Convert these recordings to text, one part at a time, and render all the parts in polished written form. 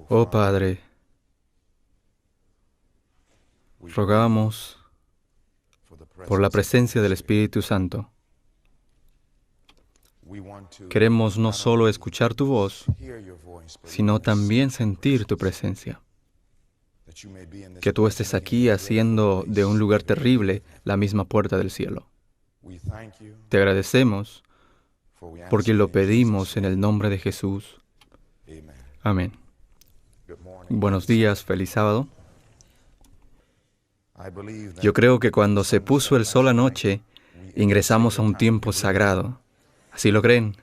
Oh Padre, rogamos por la presencia del Espíritu Santo. Queremos no solo escuchar tu voz, sino también sentir tu presencia. Que tú estés aquí haciendo de un lugar terrible la misma puerta del cielo. Te agradecemos porque lo pedimos en el nombre de Jesús. Amén. Buenos días, feliz sábado. Yo creo que cuando se puso el sol anoche, ingresamos a un tiempo sagrado. ¿Así lo creen?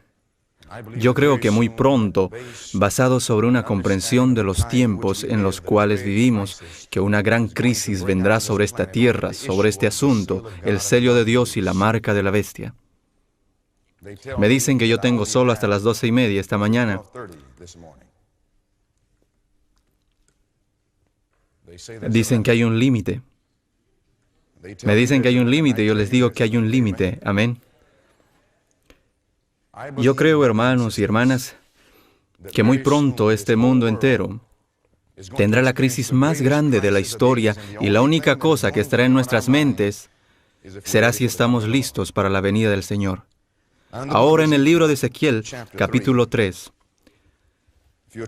Yo creo que muy pronto, basado sobre una comprensión de los tiempos en los cuales vivimos, que una gran crisis vendrá sobre esta tierra, sobre este asunto, el sello de Dios y la marca de la bestia. Me dicen que yo tengo solo hasta las 12:30 esta mañana. Dicen que hay un límite. Me dicen que hay un límite, yo les digo que hay un límite. Amén. Yo creo, hermanos y hermanas, que muy pronto este mundo entero tendrá la crisis más grande de la historia y la única cosa que estará en nuestras mentes será si estamos listos para la venida del Señor. Ahora en el libro de Ezequiel, capítulo 3.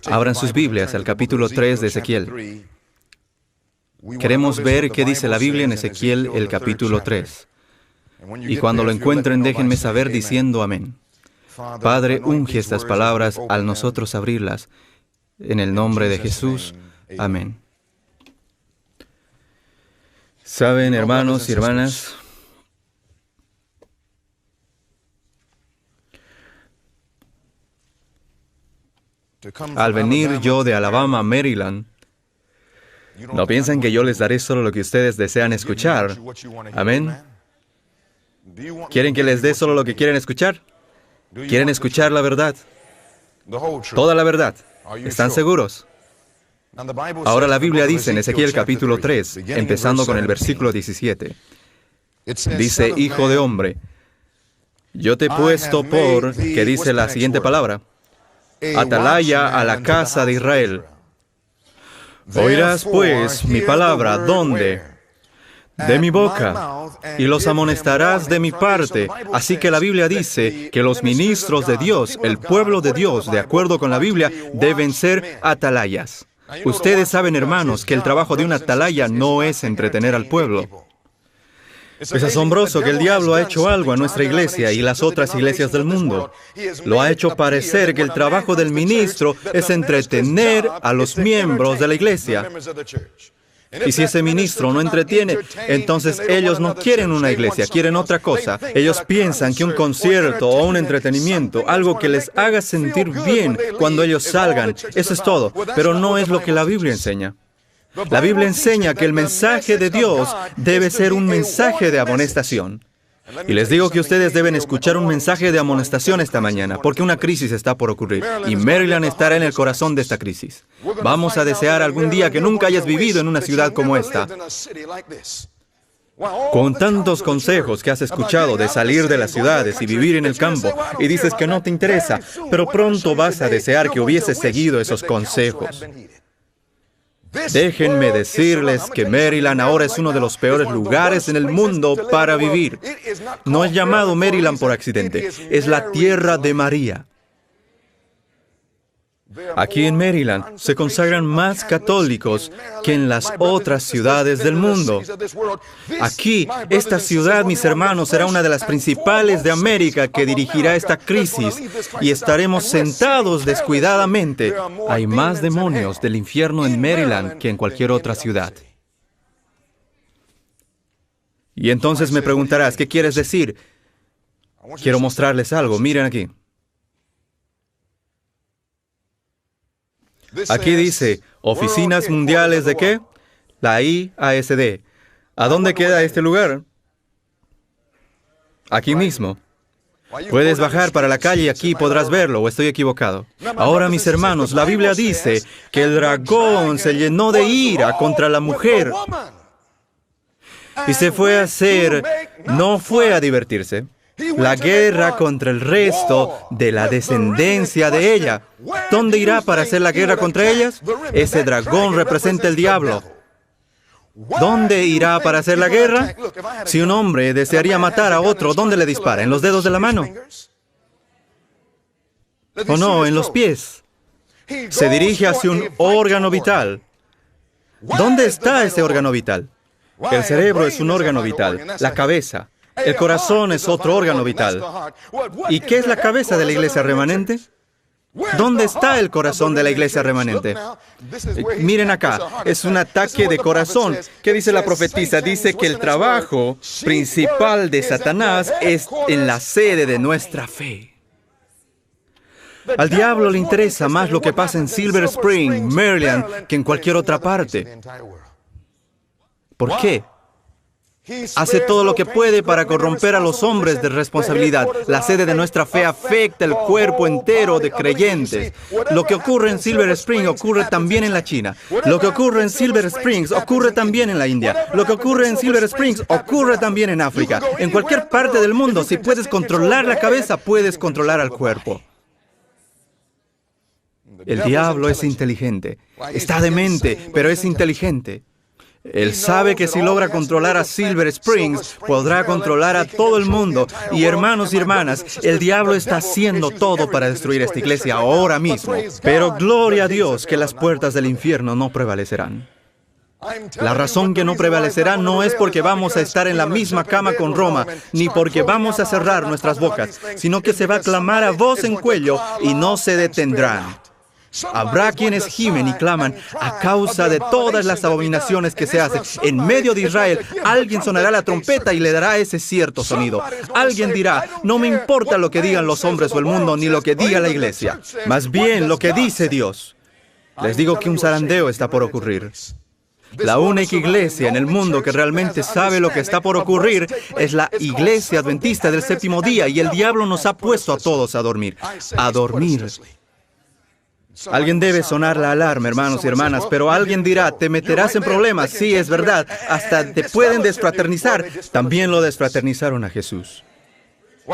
Abran sus Biblias al capítulo 3 de Ezequiel. Queremos ver qué dice la Biblia en Ezequiel, el capítulo 3. Y cuando lo encuentren, déjenme saber diciendo amén. Padre, unge estas palabras al nosotros abrirlas. En el nombre de Jesús, amén. Saben, hermanos y hermanas, al venir yo de Alabama a Maryland, no piensan que yo les daré solo lo que ustedes desean escuchar. Amén. ¿Quieren que les dé solo lo que quieren escuchar? ¿Quieren escuchar la verdad? Toda la verdad. ¿Están seguros? Ahora la Biblia dice en Ezequiel capítulo 3, empezando con el versículo 17. Dice, Hijo de hombre, yo te he puesto por, que dice la siguiente palabra, atalaya a la casa de Israel. Oirás pues mi palabra, ¿dónde? De mi boca, y los amonestarás de mi parte. Así que la Biblia dice que los ministros de Dios, el pueblo de Dios, de acuerdo con la Biblia, deben ser atalayas. Ustedes saben, hermanos, que el trabajo de un atalaya no es entretener al pueblo. Es asombroso que el diablo ha hecho algo a nuestra iglesia y las otras iglesias del mundo. Lo ha hecho parecer que el trabajo del ministro es entretener a los miembros de la iglesia. Y si ese ministro no entretiene, entonces ellos no quieren una iglesia, quieren otra cosa. Ellos piensan que un concierto o un entretenimiento, algo que les haga sentir bien cuando ellos salgan, eso es todo. Pero no es lo que la Biblia enseña. La Biblia enseña que el mensaje de Dios debe ser un mensaje de amonestación. Y les digo que ustedes deben escuchar un mensaje de amonestación esta mañana, porque una crisis está por ocurrir, y Maryland estará en el corazón de esta crisis. Vamos a desear algún día que nunca hayas vivido en una ciudad como esta. Con tantos consejos que has escuchado de salir de las ciudades y vivir en el campo, y dices que no te interesa, pero pronto vas a desear que hubieses seguido esos consejos. Déjenme decirles que Maryland ahora es uno de los peores lugares en el mundo para vivir. No es llamado Maryland por accidente, es la tierra de María. Aquí en Maryland se consagran más católicos que en las otras ciudades del mundo. Aquí, esta ciudad, mis hermanos, será una de las principales de América que dirigirá esta crisis y estaremos sentados descuidadamente. Hay más demonios del infierno en Maryland que en cualquier otra ciudad. Y entonces me preguntarás, ¿qué quieres decir? Quiero mostrarles algo, miren aquí. Aquí dice, Oficinas Mundiales de ¿qué? La IASD. ¿A dónde queda este lugar? Aquí mismo. Puedes bajar para la calle y aquí podrás verlo, ¿o estoy equivocado? Ahora, mis hermanos, la Biblia dice que el dragón se llenó de ira contra la mujer y se fue a hacer, no fue a divertirse. La guerra contra el resto de la descendencia de ella. ¿Dónde irá para hacer la guerra contra ellas? Ese dragón representa el diablo. ¿Dónde irá para hacer la guerra? Si un hombre desearía matar a otro, ¿dónde le dispara? ¿En los dedos de la mano? ¿O no, en los pies? Se dirige hacia un órgano vital. ¿Dónde está ese órgano vital? El cerebro es un órgano vital, la cabeza. El corazón es otro órgano vital. ¿Y qué es la cabeza de la iglesia remanente? ¿Dónde está el corazón de la iglesia remanente? Miren acá, es un ataque de corazón. ¿Qué dice la profetisa? Dice que el trabajo principal de Satanás es en la sede de nuestra fe. Al diablo le interesa más lo que pasa en Silver Spring, Maryland, que en cualquier otra parte. ¿Por qué? Hace todo lo que puede para corromper a los hombres de responsabilidad. La sede de nuestra fe afecta el cuerpo entero de creyentes. Lo que ocurre en Silver Spring ocurre también en la China. Lo que ocurre en Silver Springs ocurre también en la India. Lo que ocurre en Silver Springs ocurre también en África. En cualquier parte del mundo, si puedes controlar la cabeza, puedes controlar al cuerpo. El diablo es inteligente. Está demente, pero es inteligente. Él sabe que si logra controlar a Silver Springs, podrá controlar a todo el mundo. Y hermanos y hermanas, el diablo está haciendo todo para destruir esta iglesia ahora mismo. Pero gloria a Dios que las puertas del infierno no prevalecerán. La razón que no prevalecerá no es porque vamos a estar en la misma cama con Roma, ni porque vamos a cerrar nuestras bocas, sino que se va a clamar a voz en cuello y no se detendrán. Habrá quienes gimen y claman a causa de todas las abominaciones que se hacen. En medio de Israel, alguien sonará la trompeta y le dará ese cierto sonido. Alguien dirá, no me importa lo que digan los hombres o el mundo, ni lo que diga la iglesia. Más bien lo que dice Dios. Les digo que un zarandeo está por ocurrir. La única iglesia en el mundo que realmente sabe lo que está por ocurrir es la iglesia adventista del séptimo día, y el diablo nos ha puesto a todos a dormir. A dormir. Alguien debe sonar la alarma, hermanos y hermanas, pero alguien dirá, te meterás en problemas. Sí, es verdad, hasta te pueden desfraternizar. También lo desfraternizaron a Jesús.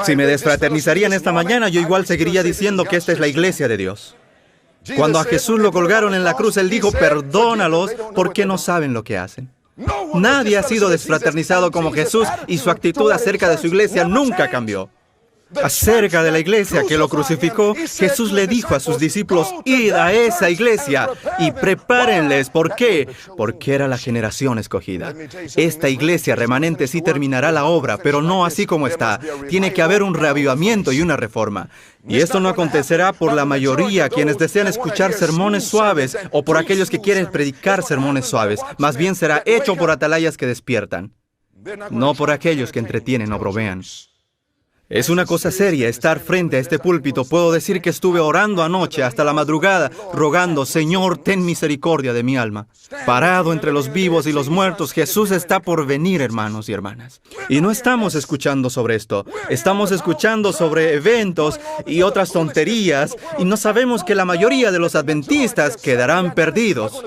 Si me desfraternizarían esta mañana, yo igual seguiría diciendo que esta es la iglesia de Dios. Cuando a Jesús lo colgaron en la cruz, Él dijo, perdónalos porque no saben lo que hacen. Nadie ha sido desfraternizado como Jesús, y su actitud acerca de su iglesia nunca cambió. Acerca de la iglesia que lo crucificó, Jesús le dijo a sus discípulos, id a esa iglesia y prepárenles. ¿Por qué? Porque era la generación escogida. Esta iglesia remanente sí terminará la obra, pero no así como está. Tiene que haber un reavivamiento y una reforma. Y esto no acontecerá por la mayoría, quienes desean escuchar sermones suaves, o por aquellos que quieren predicar sermones suaves. Más bien será hecho por atalayas que despiertan, no por aquellos que entretienen o bromean. Es una cosa seria estar frente a este púlpito. Puedo decir que estuve orando anoche hasta la madrugada, rogando, Señor, ten misericordia de mi alma. Parado entre los vivos y los muertos, Jesús está por venir, hermanos y hermanas. Y no estamos escuchando sobre esto. Estamos escuchando sobre eventos y otras tonterías, y no sabemos que la mayoría de los adventistas quedarán perdidos.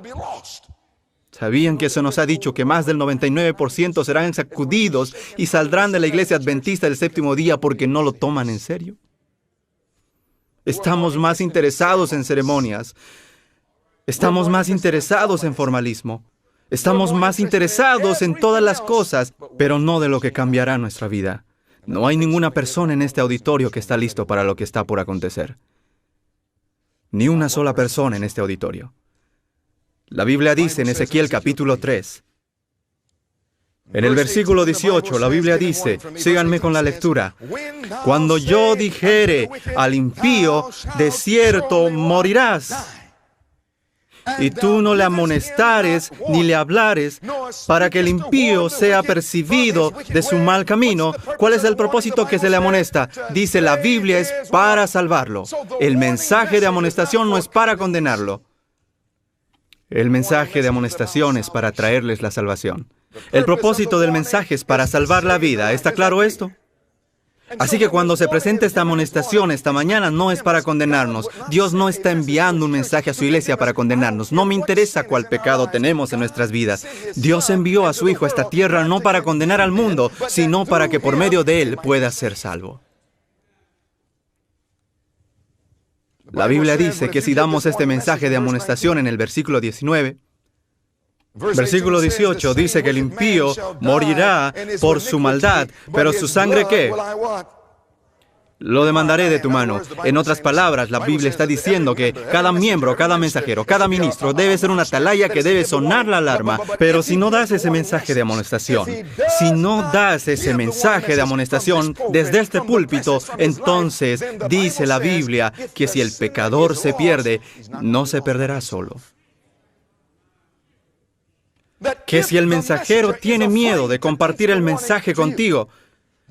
¿Sabían que se nos ha dicho que más del 99% serán sacudidos y saldrán de la iglesia adventista del séptimo día porque no lo toman en serio? Estamos más interesados en ceremonias. Estamos más interesados en formalismo. Estamos más interesados en todas las cosas, pero no de lo que cambiará nuestra vida. No hay ninguna persona en este auditorio que está listo para lo que está por acontecer. Ni una sola persona en este auditorio. La Biblia dice en Ezequiel capítulo 3, en el versículo 18, la Biblia dice, síganme con la lectura, cuando yo dijere al impío, de cierto morirás, y tú no le amonestares ni le hablares, para que el impío sea apercibido de su mal camino. ¿Cuál es el propósito que se le amonesta? Dice, la Biblia es para salvarlo. El mensaje de amonestación no es para condenarlo. El mensaje de amonestación es para traerles la salvación. El propósito del mensaje es para salvar la vida. ¿Está claro esto? Así que cuando se presente esta amonestación esta mañana, no es para condenarnos. Dios no está enviando un mensaje a su iglesia para condenarnos. No me interesa cuál pecado tenemos en nuestras vidas. Dios envió a su Hijo a esta tierra no para condenar al mundo, sino para que por medio de Él pueda ser salvo. La Biblia dice que si damos este mensaje de amonestación en el versículo 19, versículo 18 dice que el impío morirá por su maldad, pero su sangre, ¿qué? Lo demandaré de tu mano. En otras palabras, la Biblia está diciendo que cada miembro, cada mensajero, cada ministro debe ser una atalaya que debe sonar la alarma. Pero si no das ese mensaje de amonestación, si no das ese mensaje de amonestación desde este púlpito, entonces dice la Biblia que si el pecador se pierde, no se perderá solo. Que si el mensajero tiene miedo de compartir el mensaje contigo,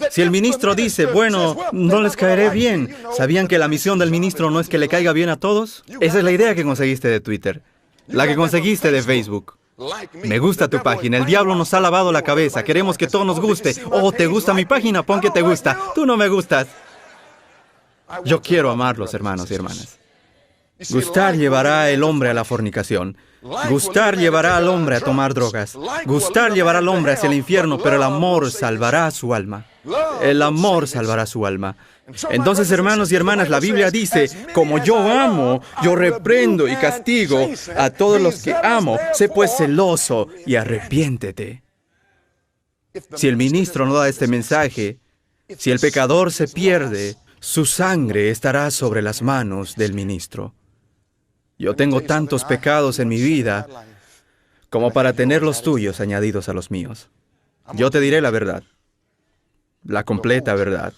si el ministro dice, bueno, no les caeré bien, ¿sabían que la misión del ministro no es que le caiga bien a todos? Esa es la idea que conseguiste de Twitter, la que conseguiste de Facebook. Me gusta tu página, el diablo nos ha lavado la cabeza, queremos que todo nos guste. Oh, ¿te gusta mi página? Pon que te gusta. Tú no me gustas. Yo quiero amarlos, hermanos y hermanas. Gustar llevará el hombre a la fornicación. Gustar llevará al hombre a tomar drogas. Gustar llevará al hombre hacia el infierno, pero el amor salvará su alma. El amor salvará su alma. Entonces, hermanos y hermanas, la Biblia dice, como yo amo, yo reprendo y castigo a todos los que amo. Sé pues celoso y arrepiéntete. Si el ministro no da este mensaje, si el pecador se pierde, su sangre estará sobre las manos del ministro. Yo tengo tantos pecados en mi vida como para tener los tuyos añadidos a los míos. Yo te diré la verdad, la completa verdad,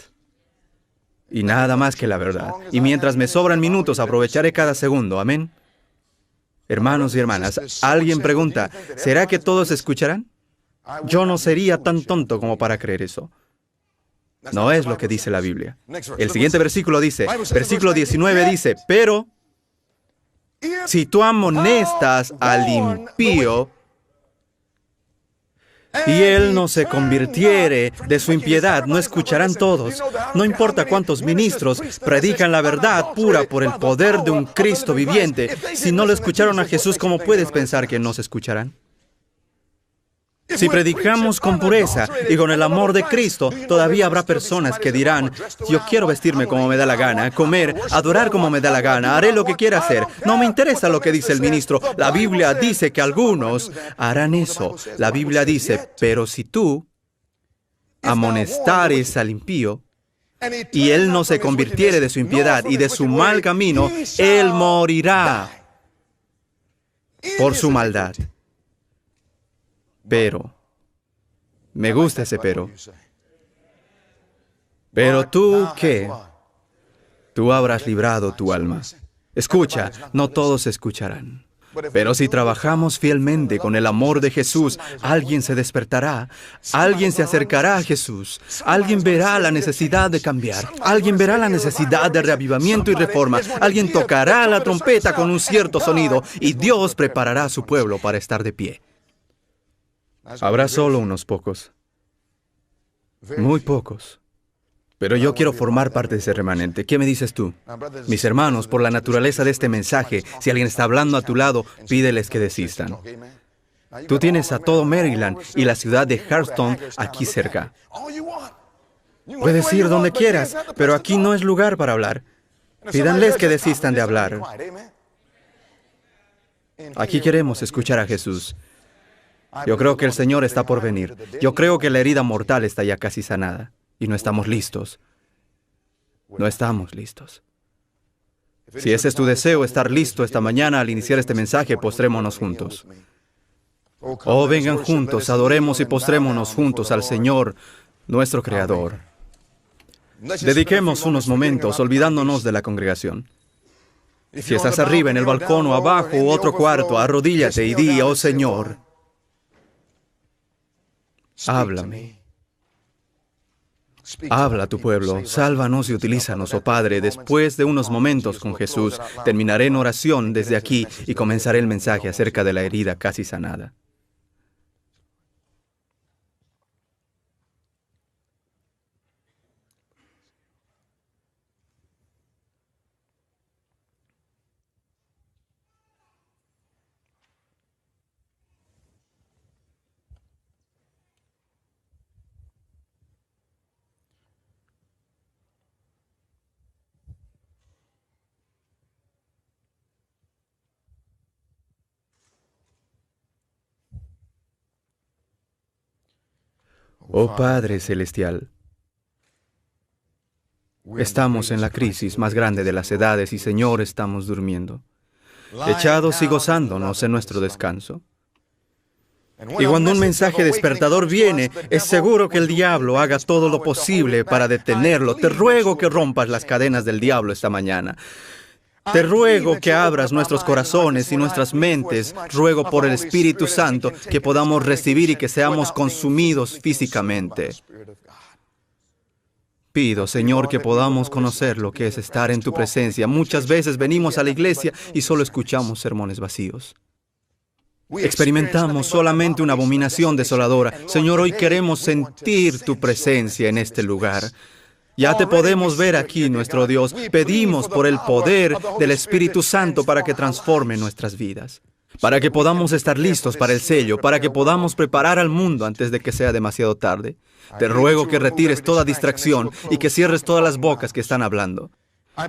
y nada más que la verdad. Y mientras me sobran minutos, aprovecharé cada segundo. Amén. Hermanos y hermanas, alguien pregunta, ¿será que todos escucharán? Yo no sería tan tonto como para creer eso. No es lo que dice la Biblia. El siguiente versículo dice, versículo 19 dice, pero si tú amonestas al impío y él no se convirtiere de su impiedad, no escucharán todos. No importa cuántos ministros predican la verdad pura por el poder de un Cristo viviente. Si no lo escucharon a Jesús, ¿cómo puedes pensar que no se escucharán? Si predicamos con pureza y con el amor de Cristo, todavía habrá personas que dirán, yo quiero vestirme como me da la gana, comer, adorar como me da la gana, haré lo que quiera hacer. No me interesa lo que dice el ministro. La Biblia dice que algunos harán eso. La Biblia dice, pero si tú amonestares al impío y él no se convirtiere de su impiedad y de su mal camino, él morirá por su maldad. Pero, me gusta ese pero. Pero tú, ¿qué? Tú habrás librado tu alma. Escucha, no todos escucharán. Pero si trabajamos fielmente con el amor de Jesús, alguien se despertará, alguien se acercará a Jesús, alguien verá la necesidad de cambiar, alguien verá la necesidad de reavivamiento y reforma, alguien tocará la trompeta con un cierto sonido y Dios preparará a su pueblo para estar de pie. Habrá solo unos pocos, muy pocos. Pero yo quiero formar parte de ese remanente. ¿Qué me dices tú? Mis hermanos, por la naturaleza de este mensaje, si alguien está hablando a tu lado, pídeles que desistan. Tú tienes a todo Maryland y la ciudad de Charleston aquí cerca. Puedes ir donde quieras, pero aquí no es lugar para hablar. Pídanles que desistan de hablar. Aquí queremos escuchar a Jesús. Yo creo que el Señor está por venir. Yo creo que la herida mortal está ya casi sanada. Y no estamos listos. No estamos listos. Si ese es tu deseo, estar listo esta mañana al iniciar este mensaje, postrémonos juntos. Oh, vengan juntos, adoremos y postrémonos juntos al Señor, nuestro Creador. Dediquemos unos momentos olvidándonos de la congregación. Si estás arriba, en el balcón o abajo u otro cuarto, arrodíllate y di, oh Señor, háblame. Habla a tu pueblo, sálvanos y utilízanos, oh Padre. Después de unos momentos con Jesús, terminaré en oración desde aquí y comenzaré el mensaje acerca de la herida casi sanada. Oh Padre Celestial, estamos en la crisis más grande de las edades y, Señor, estamos durmiendo, echados y gozándonos en nuestro descanso. Y cuando un mensaje despertador viene, es seguro que el diablo haga todo lo posible para detenerlo. Te ruego que rompas las cadenas del diablo esta mañana. Te ruego que abras nuestros corazones y nuestras mentes. Ruego por el Espíritu Santo que podamos recibir y que seamos consumidos físicamente. Pido, Señor, que podamos conocer lo que es estar en tu presencia. Muchas veces venimos a la iglesia y solo escuchamos sermones vacíos. Experimentamos solamente una abominación desoladora. Señor, hoy queremos sentir tu presencia en este lugar. Ya te podemos ver aquí, nuestro Dios. Pedimos por el poder del Espíritu Santo para que transforme nuestras vidas, para que podamos estar listos para el sello, para que podamos preparar al mundo antes de que sea demasiado tarde. Te ruego que retires toda distracción y que cierres todas las bocas que están hablando.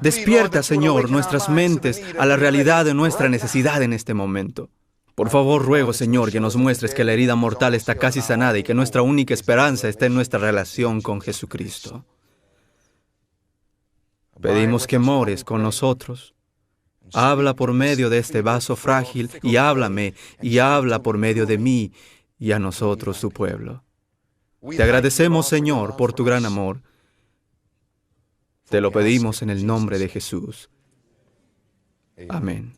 Despierta, Señor, nuestras mentes a la realidad de nuestra necesidad en este momento. Por favor, ruego, Señor, que nos muestres que la herida mortal está casi sanada y que nuestra única esperanza está en nuestra relación con Jesucristo. Pedimos que mores con nosotros. Habla por medio de este vaso frágil y háblame y habla por medio de mí y a nosotros, tu pueblo. Te agradecemos, Señor, por tu gran amor. Te lo pedimos en el nombre de Jesús. Amén.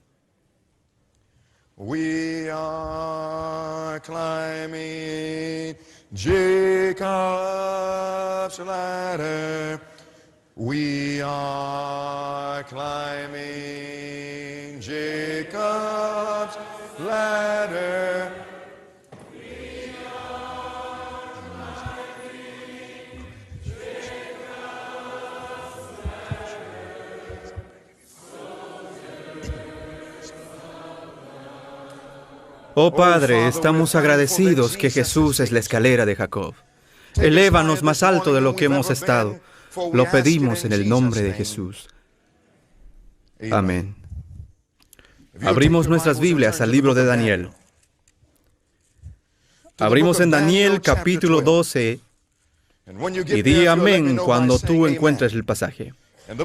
We are climbing Jacob's ladder. We are climbing Jacob's ladder. We are climbing Jacob's ladder. Oh Padre, estamos agradecidos que Jesús es la escalera de Jacob. Elévanos más alto de lo que hemos estado. Lo pedimos en el nombre de Jesús. Amén. Abrimos nuestras Biblias al libro de Daniel. Abrimos en Daniel capítulo 12 y di amén cuando tú encuentres el pasaje.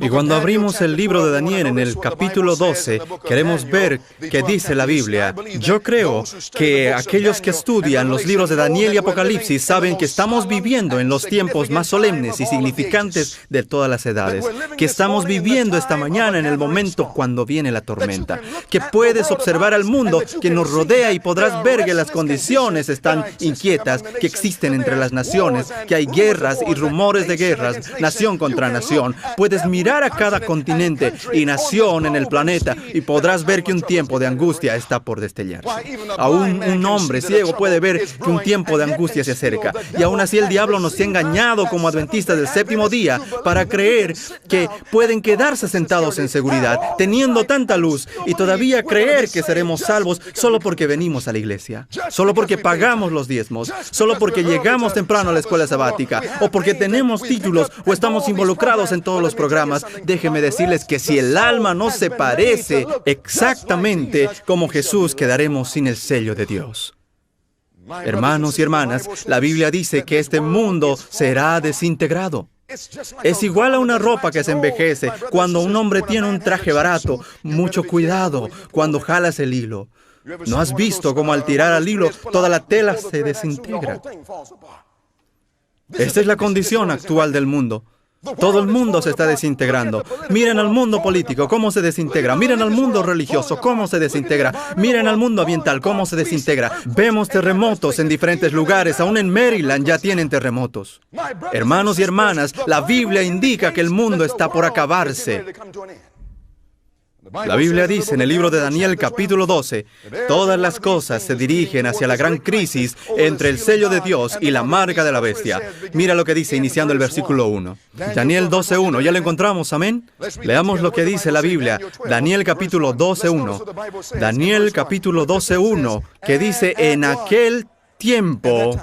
Y cuando abrimos el libro de Daniel en el capítulo 12, queremos ver qué dice la Biblia. Yo creo que aquellos que estudian los libros de Daniel y Apocalipsis saben que estamos viviendo en los tiempos más solemnes y significantes de todas las edades, que estamos viviendo esta mañana en el momento cuando viene la tormenta, que puedes observar al mundo que nos rodea y podrás ver que las condiciones están inquietas, que existen entre las naciones, que hay guerras y rumores de guerras, nación contra nación. Puedes mirar a cada continente y nación en el planeta y podrás ver que un tiempo de angustia está por destellarse. Aún un hombre ciego puede ver que un tiempo de angustia se acerca. Y aún así el diablo nos ha engañado como adventistas del séptimo día para creer que pueden quedarse sentados en seguridad, teniendo tanta luz, y todavía creer que seremos salvos solo porque venimos a la iglesia, solo porque pagamos los diezmos, solo porque llegamos temprano a la escuela sabática, o porque tenemos títulos o estamos involucrados en todos los programas. Déjenme decirles que si el alma no se parece exactamente como Jesús, quedaremos sin el sello de Dios. Hermanos y hermanas, la Biblia dice que este mundo será desintegrado. Es igual a una ropa que se envejece. Cuando un hombre tiene un traje barato, mucho cuidado cuando jalas el hilo. ¿No has visto cómo al tirar al hilo toda la tela se desintegra? Esta es la condición actual del mundo. Todo el mundo se está desintegrando. Miren al mundo político, cómo se desintegra. Miren al mundo religioso, cómo se desintegra. Miren al mundo ambiental, cómo se desintegra. Vemos terremotos en diferentes lugares. Aún en Maryland ya tienen terremotos. Hermanos y hermanas, la Biblia indica que el mundo está por acabarse. La Biblia dice en el libro de Daniel capítulo 12, todas las cosas se dirigen hacia la gran crisis entre el sello de Dios y la marca de la bestia. Mira lo que dice iniciando el versículo 1. Daniel 12:1, ¿ya lo encontramos? Amén. Leamos lo que dice la Biblia. Daniel capítulo 12:1. Daniel capítulo 12:1, que dice, en aquel tiempo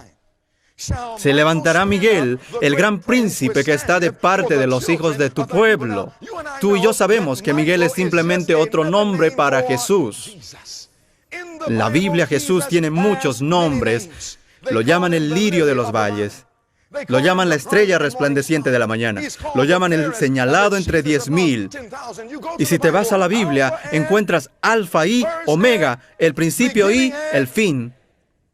se levantará Miguel, el gran príncipe que está de parte de los hijos de tu pueblo. Tú y yo sabemos que Miguel es simplemente otro nombre para Jesús. En la Biblia Jesús tiene muchos nombres. Lo llaman el lirio de los valles. Lo llaman la estrella resplandeciente de la mañana. Lo llaman el señalado entre 10,000. Y si te vas a la Biblia, encuentras Alfa y Omega, el principio y el fin.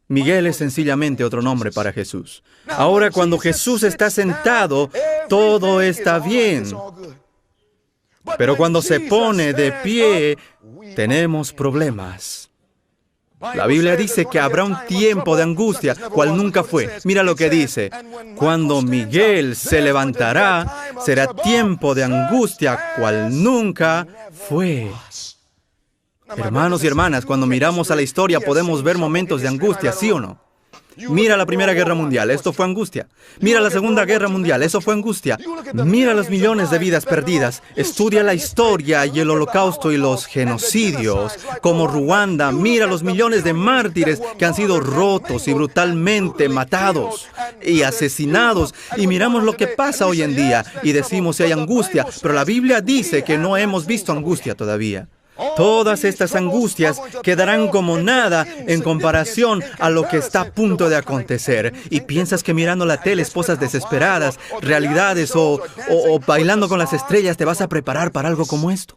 Miguel es sencillamente otro nombre para Jesús. Ahora, cuando Jesús está sentado, todo está bien. Pero cuando se pone de pie, tenemos problemas. La Biblia dice que habrá un tiempo de angustia, cual nunca fue. Mira lo que dice. Cuando Miguel se levantará, será tiempo de angustia, cual nunca fue. Hermanos y hermanas, cuando miramos a la historia podemos ver momentos de angustia, ¿sí o no? Mira la Primera Guerra Mundial, esto fue angustia. Mira la Segunda Guerra Mundial, eso fue angustia. Mira los millones de vidas perdidas. Estudia la historia y el holocausto y los genocidios, como Ruanda. Mira los millones de mártires que han sido rotos y brutalmente matados y asesinados. Y miramos lo que pasa hoy en día y decimos si hay angustia, pero la Biblia dice que no hemos visto angustia todavía. Todas estas angustias quedarán como nada en comparación a lo que está a punto de acontecer. Y piensas que mirando la tele, esposas desesperadas, realidades o bailando con las estrellas, te vas a preparar para algo como esto.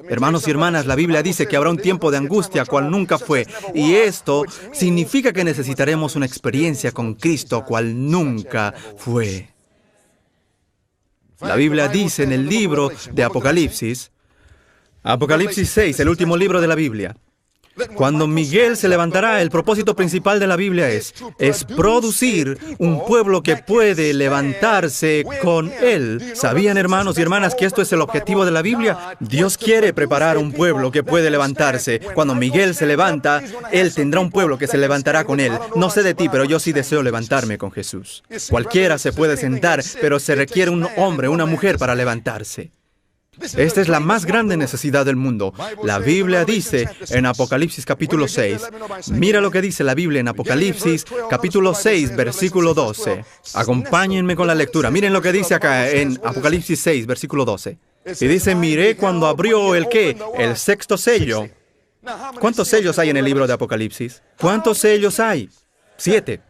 Hermanos y hermanas, la Biblia dice que habrá un tiempo de angustia cual nunca fue. Y esto significa que necesitaremos una experiencia con Cristo cual nunca fue. La Biblia dice en el libro de Apocalipsis, Apocalipsis 6, el último libro de la Biblia. Cuando Miguel se levantará, el propósito principal de la Biblia es producir un pueblo que puede levantarse con él. ¿Sabían, hermanos y hermanas, que esto es el objetivo de la Biblia? Dios quiere preparar un pueblo que puede levantarse. Cuando Miguel se levanta, él tendrá un pueblo que se levantará con él. No sé de ti, pero yo sí deseo levantarme con Jesús. Cualquiera se puede sentar, pero se requiere un hombre, una mujer para levantarse. Esta es la más grande necesidad del mundo. La Biblia dice en Apocalipsis capítulo 6, mira lo que dice la Biblia en Apocalipsis capítulo 6, versículo 12. Acompáñenme con la lectura. Miren lo que dice acá en Apocalipsis 6, versículo 12. Y dice, miré cuando abrió el ¿qué? El sexto sello. ¿Cuántos sellos hay en el libro de Apocalipsis? ¿Cuántos sellos hay? 7.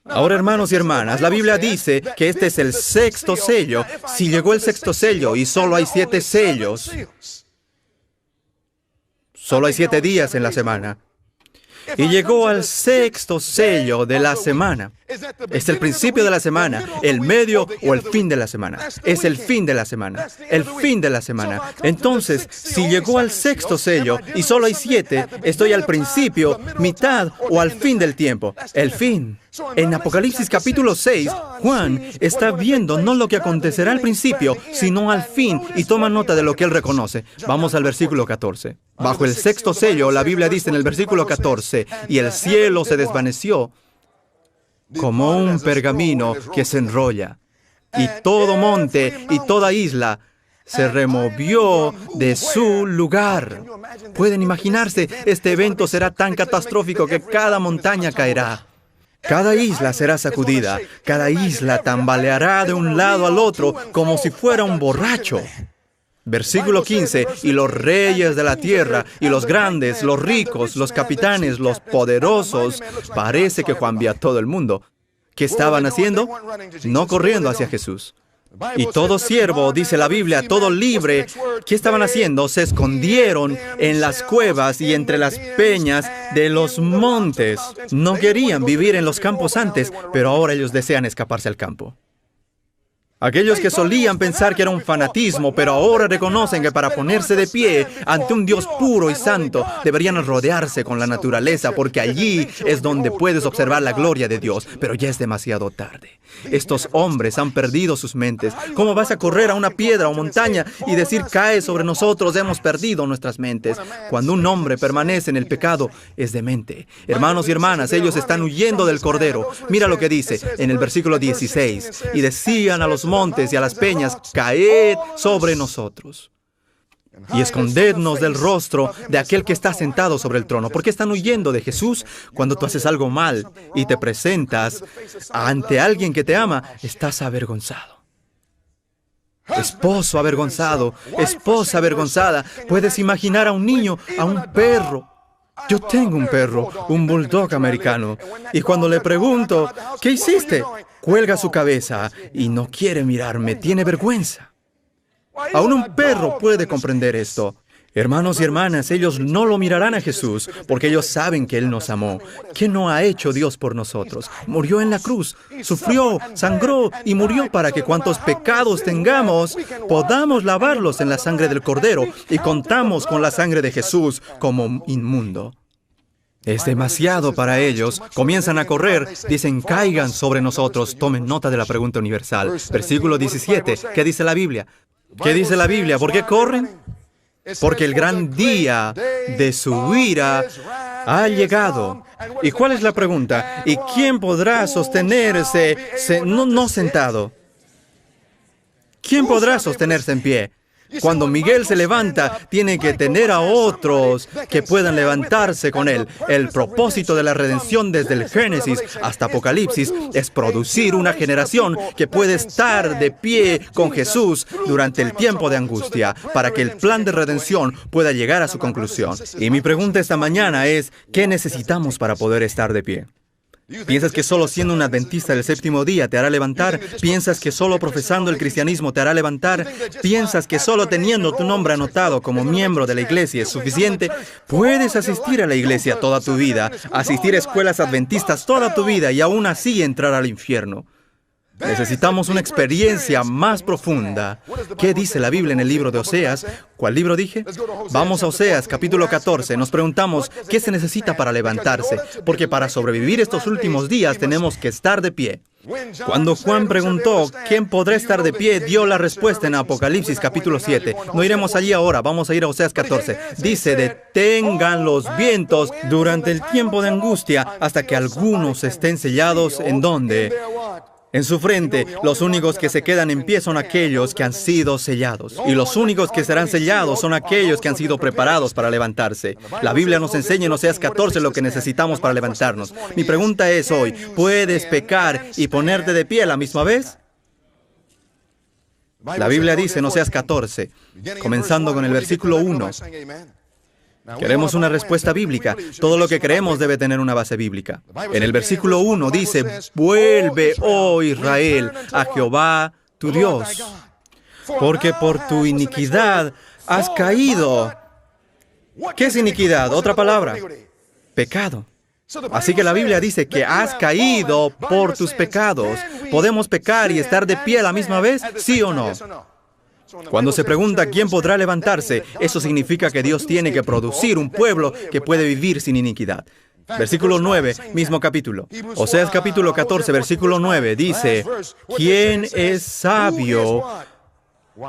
Ahora, hermanos y hermanas, la Biblia dice que este es el sexto sello. Si llegó el sexto sello y solo hay 7 sellos, solo hay 7 días en la semana. Y llegó al sexto sello de la semana. Es el principio de la semana, el medio o el fin de la semana. Es el fin de la semana, el fin de la semana. Entonces, si llegó al sexto sello y solo hay 7, estoy al principio, mitad o al fin del tiempo. El fin. En Apocalipsis capítulo 6, Juan está viendo no lo que acontecerá al principio, sino al fin, y toma nota de lo que él reconoce. Vamos al versículo 14. Bajo el sexto sello, la Biblia dice en el versículo 14, y el cielo se desvaneció como un pergamino que se enrolla, y todo monte y toda isla se removió de su lugar. Pueden imaginarse, este evento será tan catastrófico que cada montaña caerá. Cada isla será sacudida, cada isla tambaleará de un lado al otro como si fuera un borracho. Versículo 15, y los reyes de la tierra, y los grandes, los ricos, los capitanes, los poderosos, parece que Juan vio a todo el mundo. ¿Qué estaban haciendo? No corriendo hacia Jesús. Y todo siervo, dice la Biblia, todo libre, ¿qué estaban haciendo? Se escondieron en las cuevas y entre las peñas de los montes. No querían vivir en los campos antes, pero ahora ellos desean escaparse al campo. Aquellos que solían pensar que era un fanatismo, pero ahora reconocen que para ponerse de pie ante un Dios puro y santo, deberían rodearse con la naturaleza, porque allí es donde puedes observar la gloria de Dios, pero ya es demasiado tarde. Estos hombres han perdido sus mentes. ¿Cómo vas a correr a una piedra o montaña y decir, cae sobre nosotros, hemos perdido nuestras mentes? Cuando un hombre permanece en el pecado, es demente. Hermanos y hermanas, ellos están huyendo del Cordero. Mira lo que dice en el versículo 16. Y decían a los montes y a las peñas, caed sobre nosotros y escondednos del rostro de aquel que está sentado sobre el trono. ¿Por qué están huyendo de Jesús? Cuando tú haces algo mal y te presentas ante alguien que te ama, estás avergonzado. Esposo avergonzado, esposa avergonzada. Puedes imaginar a un niño, a un perro, Yo tengo un perro, un bulldog americano, y cuando le pregunto, ¿qué hiciste?, cuelga su cabeza y no quiere mirarme, tiene vergüenza. Aún un perro puede comprender esto. Hermanos y hermanas, ellos no lo mirarán a Jesús porque ellos saben que Él nos amó. ¿Qué no ha hecho Dios por nosotros? Murió en la cruz, sufrió, sangró y murió para que cuantos pecados tengamos, podamos lavarlos en la sangre del Cordero y contamos con la sangre de Jesús como inmundo. Es demasiado para ellos. Comienzan a correr, dicen, caigan sobre nosotros. Tomen nota de la pregunta universal. Versículo 17, ¿qué dice la Biblia? ¿Qué dice la Biblia? ¿Por qué corren? Porque el gran día de su ira ha llegado. ¿Y cuál es la pregunta? ¿Y quién podrá sostenerse no sentado? ¿Quién podrá sostenerse en pie? Cuando Miguel se levanta, tiene que tener a otros que puedan levantarse con él. El propósito de la redención desde el Génesis hasta Apocalipsis es producir una generación que puede estar de pie con Jesús durante el tiempo de angustia, para que el plan de redención pueda llegar a su conclusión. Y mi pregunta esta mañana es, ¿qué necesitamos para poder estar de pie? ¿Piensas que solo siendo un adventista del séptimo día te hará levantar? ¿Piensas que solo profesando el cristianismo te hará levantar? ¿Piensas que solo teniendo tu nombre anotado como miembro de la iglesia es suficiente? Puedes asistir a la iglesia toda tu vida, asistir a escuelas adventistas toda tu vida y aún así entrar al infierno. Necesitamos una experiencia más profunda. ¿Qué dice la Biblia en el libro de Oseas? ¿Cuál libro dije? Vamos a Oseas, capítulo 14. Nos preguntamos, ¿qué se necesita para levantarse? Porque para sobrevivir estos últimos días tenemos que estar de pie. Cuando Juan preguntó, ¿quién podrá estar de pie?, dio la respuesta en Apocalipsis, capítulo 7. No iremos allí ahora, vamos a ir a Oseas 14. Dice, detengan los vientos durante el tiempo de angustia hasta que algunos estén sellados. ¿En dónde? En su frente. Los únicos que se quedan en pie son aquellos que han sido sellados. Y los únicos que serán sellados son aquellos que han sido preparados para levantarse. La Biblia nos enseña en Oseas 14 lo que necesitamos para levantarnos. Mi pregunta es hoy, ¿puedes pecar y ponerte de pie a la misma vez? La Biblia dice en Oseas 14, comenzando con el versículo 1. Queremos una respuesta bíblica. Todo lo que creemos debe tener una base bíblica. En el versículo 1 dice, vuelve, oh Israel, a Jehová tu Dios, porque por tu iniquidad has caído. ¿Qué es iniquidad? Otra palabra, pecado. Así que la Biblia dice que has caído por tus pecados. ¿Podemos pecar y estar de pie a la misma vez? ¿Sí o no? Cuando se pregunta quién podrá levantarse, eso significa que Dios tiene que producir un pueblo que puede vivir sin iniquidad. Versículo 9, mismo capítulo. Oseas capítulo 14, versículo 9, dice, ¿quién es sabio?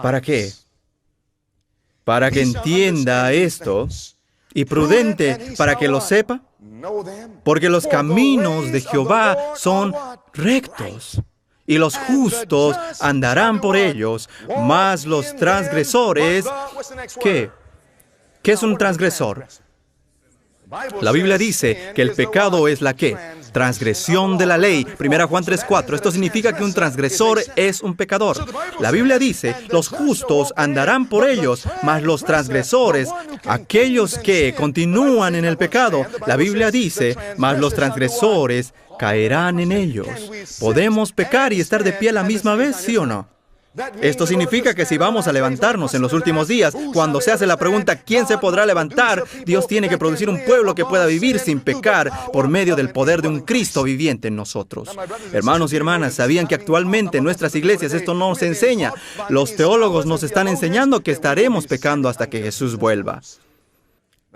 ¿Para qué? Para que entienda esto, y prudente para que lo sepa, porque los caminos de Jehová son rectos, y los justos andarán por ellos, mas los transgresores, ¿qué? ¿Qué es un transgresor? La Biblia dice que el pecado es la ¿qué? Transgresión de la ley. 1 Juan 3:4. Esto significa que un transgresor es un pecador. La Biblia dice, los justos andarán por ellos, mas los transgresores, aquellos que continúan en el pecado, la Biblia dice, mas los transgresores caerán en ellos. ¿Podemos pecar y estar de pie a la misma vez, sí o no? Esto significa que si vamos a levantarnos en los últimos días, cuando se hace la pregunta ¿quién se podrá levantar?, Dios tiene que producir un pueblo que pueda vivir sin pecar por medio del poder de un Cristo viviente en nosotros. Hermanos y hermanas, ¿sabían que actualmente en nuestras iglesias esto no se enseña? Los teólogos nos están enseñando que estaremos pecando hasta que Jesús vuelva.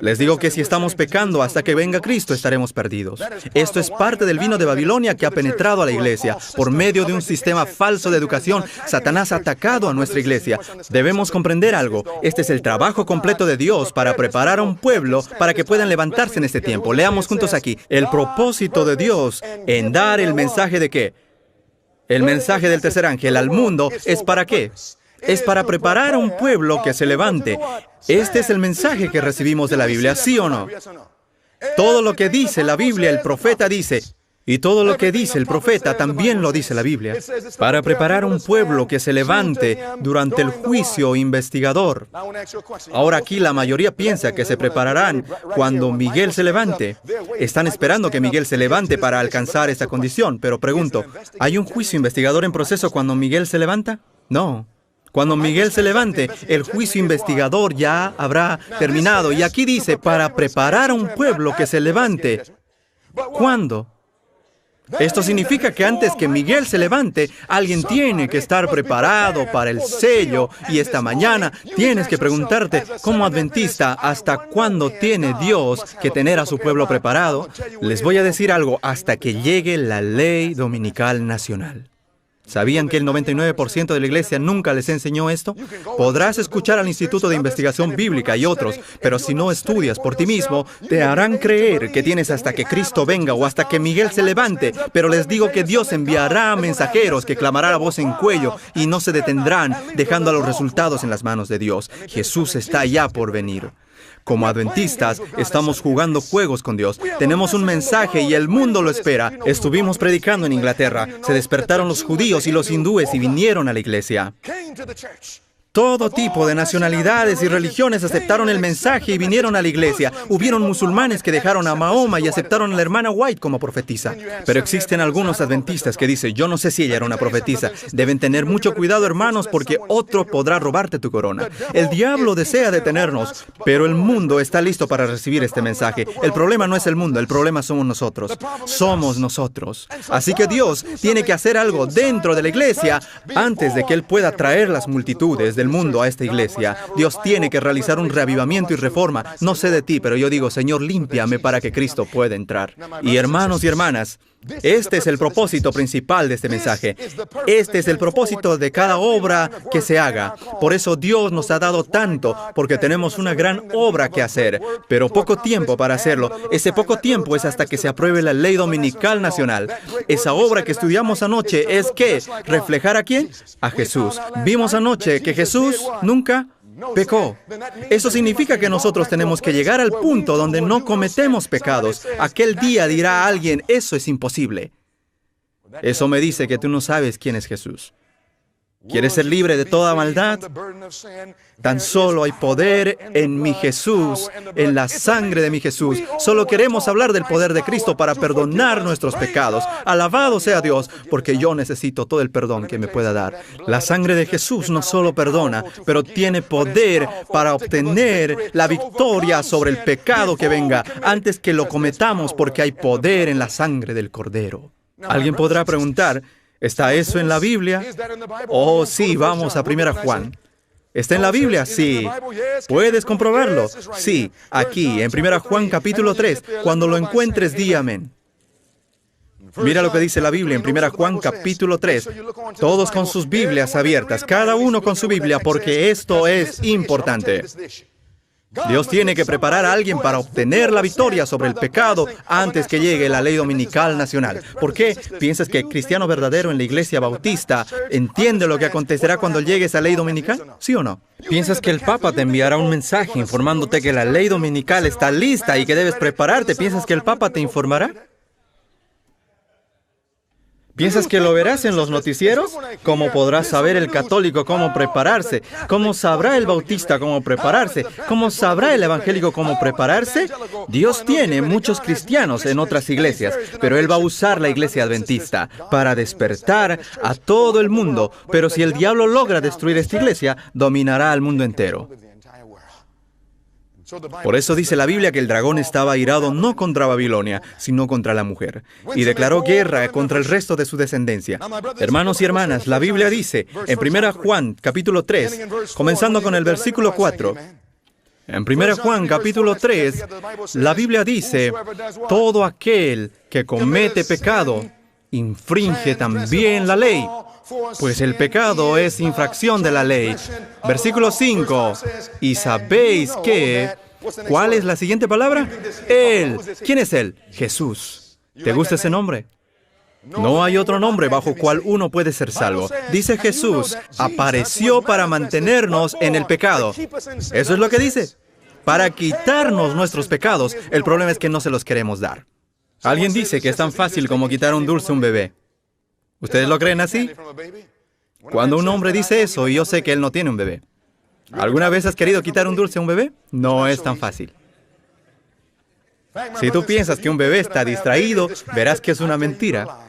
Les digo que si estamos pecando hasta que venga Cristo, estaremos perdidos. Esto es parte del vino de Babilonia que ha penetrado a la iglesia. Por medio de un sistema falso de educación, Satanás ha atacado a nuestra iglesia. Debemos comprender algo. Este es el trabajo completo de Dios para preparar a un pueblo para que puedan levantarse en este tiempo. Leamos juntos aquí. El propósito de Dios en dar el mensaje de ¿qué? El mensaje del tercer ángel al mundo es ¿para qué? Es para preparar a un pueblo que se levante. Este es el mensaje que recibimos de la Biblia, ¿sí o no? Todo lo que dice la Biblia, el profeta dice, Y todo lo que dice el profeta también lo dice la Biblia, para preparar un pueblo que se levante durante el juicio investigador. Ahora aquí la mayoría piensa que se prepararán cuando Miguel se levante. Están esperando que Miguel se levante para alcanzar esta condición, pero pregunto, ¿hay un juicio investigador en proceso cuando Miguel se levanta? No. Cuando Miguel se levante, el juicio investigador ya habrá terminado. Y aquí dice, para preparar a un pueblo que se levante. ¿Cuándo? Esto significa que antes que Miguel se levante, alguien tiene que estar preparado para el sello. Y esta mañana tienes que preguntarte, como adventista, ¿hasta cuándo tiene Dios que tener a su pueblo preparado? Les voy a decir algo, hasta que llegue la ley dominical nacional. ¿Sabían que el 99% de la iglesia nunca les enseñó esto? Podrás escuchar al Instituto de Investigación Bíblica y otros, pero si no estudias por ti mismo, te harán creer que tienes hasta que Cristo venga o hasta que Miguel se levante. Pero les digo que Dios enviará mensajeros que clamarán a voz en cuello y no se detendrán, dejando a los resultados en las manos de Dios. Jesús está ya por venir. Como adventistas, estamos jugando juegos con Dios. Tenemos un mensaje y el mundo lo espera. Estuvimos predicando en Inglaterra. Se despertaron los judíos y los hindúes y vinieron a la iglesia. Todo tipo de nacionalidades y religiones aceptaron el mensaje y vinieron a la iglesia. Hubieron musulmanes que dejaron a Mahoma y aceptaron a la hermana White como profetisa. Pero existen algunos adventistas que dicen, yo no sé si ella era una profetisa. Deben tener mucho cuidado, hermanos, porque otro podrá robarte tu corona. El diablo desea detenernos, pero el mundo está listo para recibir este mensaje. El problema no es el mundo, el problema somos nosotros. Somos nosotros. Así que Dios tiene que hacer algo dentro de la iglesia antes de que Él pueda traer las multitudes del mundo a esta iglesia. Dios tiene que realizar un reavivamiento y reforma. No sé de ti, pero yo digo, Señor, límpiame para que Cristo pueda entrar. Y hermanos y hermanas, este es el propósito principal de este mensaje. Este es el propósito de cada obra que se haga. Por eso Dios nos ha dado tanto, porque tenemos una gran obra que hacer, pero poco tiempo para hacerlo. Ese poco tiempo es hasta que se apruebe la ley dominical nacional. Esa obra que estudiamos anoche es ¿qué? ¿Reflejar a quién? A Jesús. Vimos anoche que Jesús nunca pecó. Eso significa que nosotros tenemos que llegar al punto donde no cometemos pecados. Aquel día dirá alguien, eso es imposible. Eso me dice que tú no sabes quién es Jesús. ¿Quieres ser libre de toda maldad? Tan solo hay poder en mi Jesús, en la sangre de mi Jesús. Solo queremos hablar del poder de Cristo para perdonar nuestros pecados. Alabado sea Dios, porque yo necesito todo el perdón que me pueda dar. La sangre de Jesús no solo perdona, pero tiene poder para obtener la victoria sobre el pecado que venga antes que lo cometamos, porque hay poder en la sangre del Cordero. Alguien podrá preguntar, ¿está eso en la Biblia? Oh, sí, vamos a 1 Juan. ¿Está en la Biblia? Sí. ¿Puedes comprobarlo? Sí, aquí, en 1 Juan capítulo 3. Cuando lo encuentres, di amén. Mira lo que dice la Biblia en 1 Juan capítulo 3. Todos con sus Biblias abiertas, cada uno con su Biblia, porque esto es importante. Dios tiene que preparar a alguien para obtener la victoria sobre el pecado antes que llegue la ley dominical nacional. ¿Por qué? ¿Piensas que el cristiano verdadero en la iglesia bautista entiende lo que acontecerá cuando llegue esa ley dominical? ¿Sí o no? ¿Piensas que el Papa te enviará un mensaje informándote que la ley dominical está lista y que debes prepararte? ¿Piensas que el Papa te informará? ¿Piensas que lo verás en los noticieros? ¿Cómo podrá saber el católico cómo prepararse? ¿Cómo sabrá el bautista cómo prepararse? ¿Cómo sabrá el evangélico cómo prepararse? Dios tiene muchos cristianos en otras iglesias, pero Él va a usar la iglesia adventista para despertar a todo el mundo. Pero si el diablo logra destruir esta iglesia, dominará al mundo entero. Por eso dice la Biblia que el dragón estaba airado no contra Babilonia, sino contra la mujer, y declaró guerra contra el resto de su descendencia. Hermanos y hermanas, la Biblia dice, en 1 Juan, capítulo 3, comenzando con el versículo 4, en 1 Juan, capítulo 3, la Biblia dice, todo aquel que comete pecado, infringe también la ley, pues el pecado es infracción de la ley. Versículo 5. Y sabéis que... ¿Cuál es la siguiente palabra? Él. ¿Quién es Él? Jesús. ¿Te gusta ese nombre? No hay otro nombre bajo cual uno puede ser salvo. Dice Jesús, apareció para mantenernos en el pecado. Eso es lo que dice. Para quitarnos nuestros pecados. El problema es que no se los queremos dar. Alguien dice que es tan fácil como quitar un dulce a un bebé. ¿Ustedes lo creen así? Cuando un hombre dice eso, yo sé que él no tiene un bebé. ¿Alguna vez has querido quitar un dulce a un bebé? No es tan fácil. Si tú piensas que un bebé está distraído, verás que es una mentira.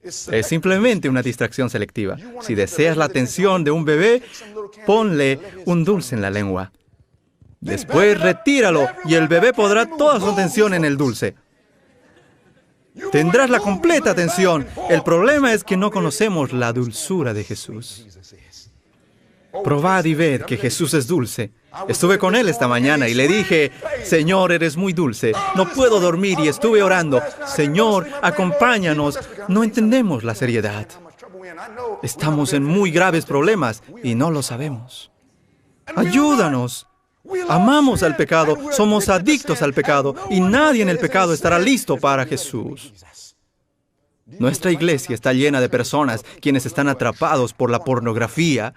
Es simplemente una distracción selectiva. Si deseas la atención de un bebé, ponle un dulce en la lengua. Después retíralo y el bebé podrá toda su atención en el dulce. Tendrás la completa atención. El problema es que no conocemos la dulzura de Jesús. Probad y ved que Jesús es dulce. Estuve con él esta mañana y le dije, Señor, eres muy dulce. No puedo dormir y estuve orando. Señor, acompáñanos. No entendemos la seriedad. Estamos en muy graves problemas y no lo sabemos. Ayúdanos. Amamos al pecado, somos adictos al pecado y nadie en el pecado estará listo para Jesús. Nuestra iglesia está llena de personas quienes están atrapados por la pornografía,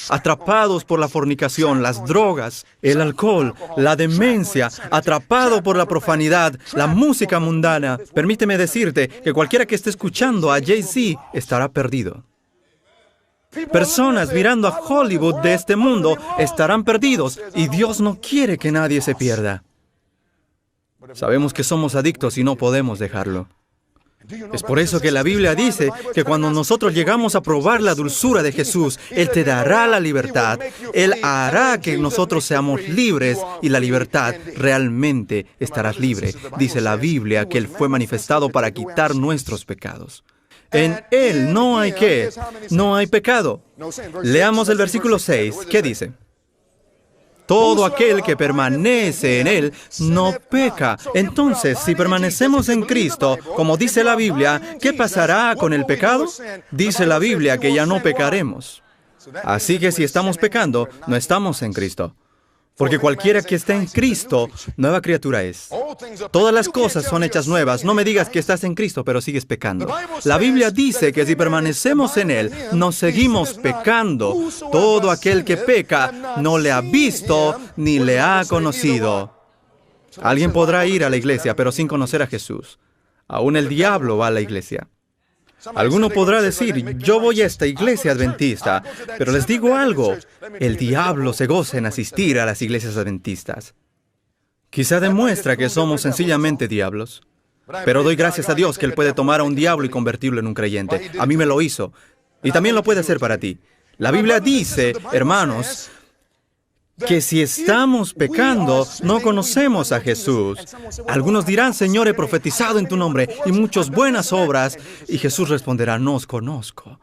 atrapados por la fornicación, las drogas, el alcohol, la demencia, atrapado por la profanidad, la música mundana. Permíteme decirte que cualquiera que esté escuchando a Jay-Z estará perdido. Personas mirando a Hollywood de este mundo estarán perdidos y Dios no quiere que nadie se pierda. Sabemos que somos adictos y no podemos dejarlo. Es por eso que la Biblia dice que cuando nosotros llegamos a probar la dulzura de Jesús, Él te dará la libertad. Él hará que nosotros seamos libres y la libertad realmente estarás libre. Dice la Biblia que Él fue manifestado para quitar nuestros pecados. En Él no hay ¿qué? No hay pecado. Leamos el versículo 6. ¿Qué dice? Todo aquel que permanece en Él no peca. Entonces, si permanecemos en Cristo, como dice la Biblia, ¿qué pasará con el pecado? Dice la Biblia que ya no pecaremos. Así que si estamos pecando, no estamos en Cristo. Porque cualquiera que esté en Cristo, nueva criatura es. Todas las cosas son hechas nuevas. No me digas que estás en Cristo, pero sigues pecando. La Biblia dice que si permanecemos en Él, no seguimos pecando. Todo aquel que peca no le ha visto ni le ha conocido. Alguien podrá ir a la iglesia, pero sin conocer a Jesús. Aún el diablo va a la iglesia. Alguno podrá decir, yo voy a esta iglesia adventista, pero les digo algo, el diablo se goza en asistir a las iglesias adventistas. Quizá demuestra que somos sencillamente diablos, pero doy gracias a Dios que Él puede tomar a un diablo y convertirlo en un creyente. A mí me lo hizo, y también lo puede hacer para ti. La Biblia dice, hermanos, que si estamos pecando, no conocemos a Jesús. Algunos dirán, Señor, he profetizado en tu nombre y muchas buenas obras. Y Jesús responderá, no os conozco.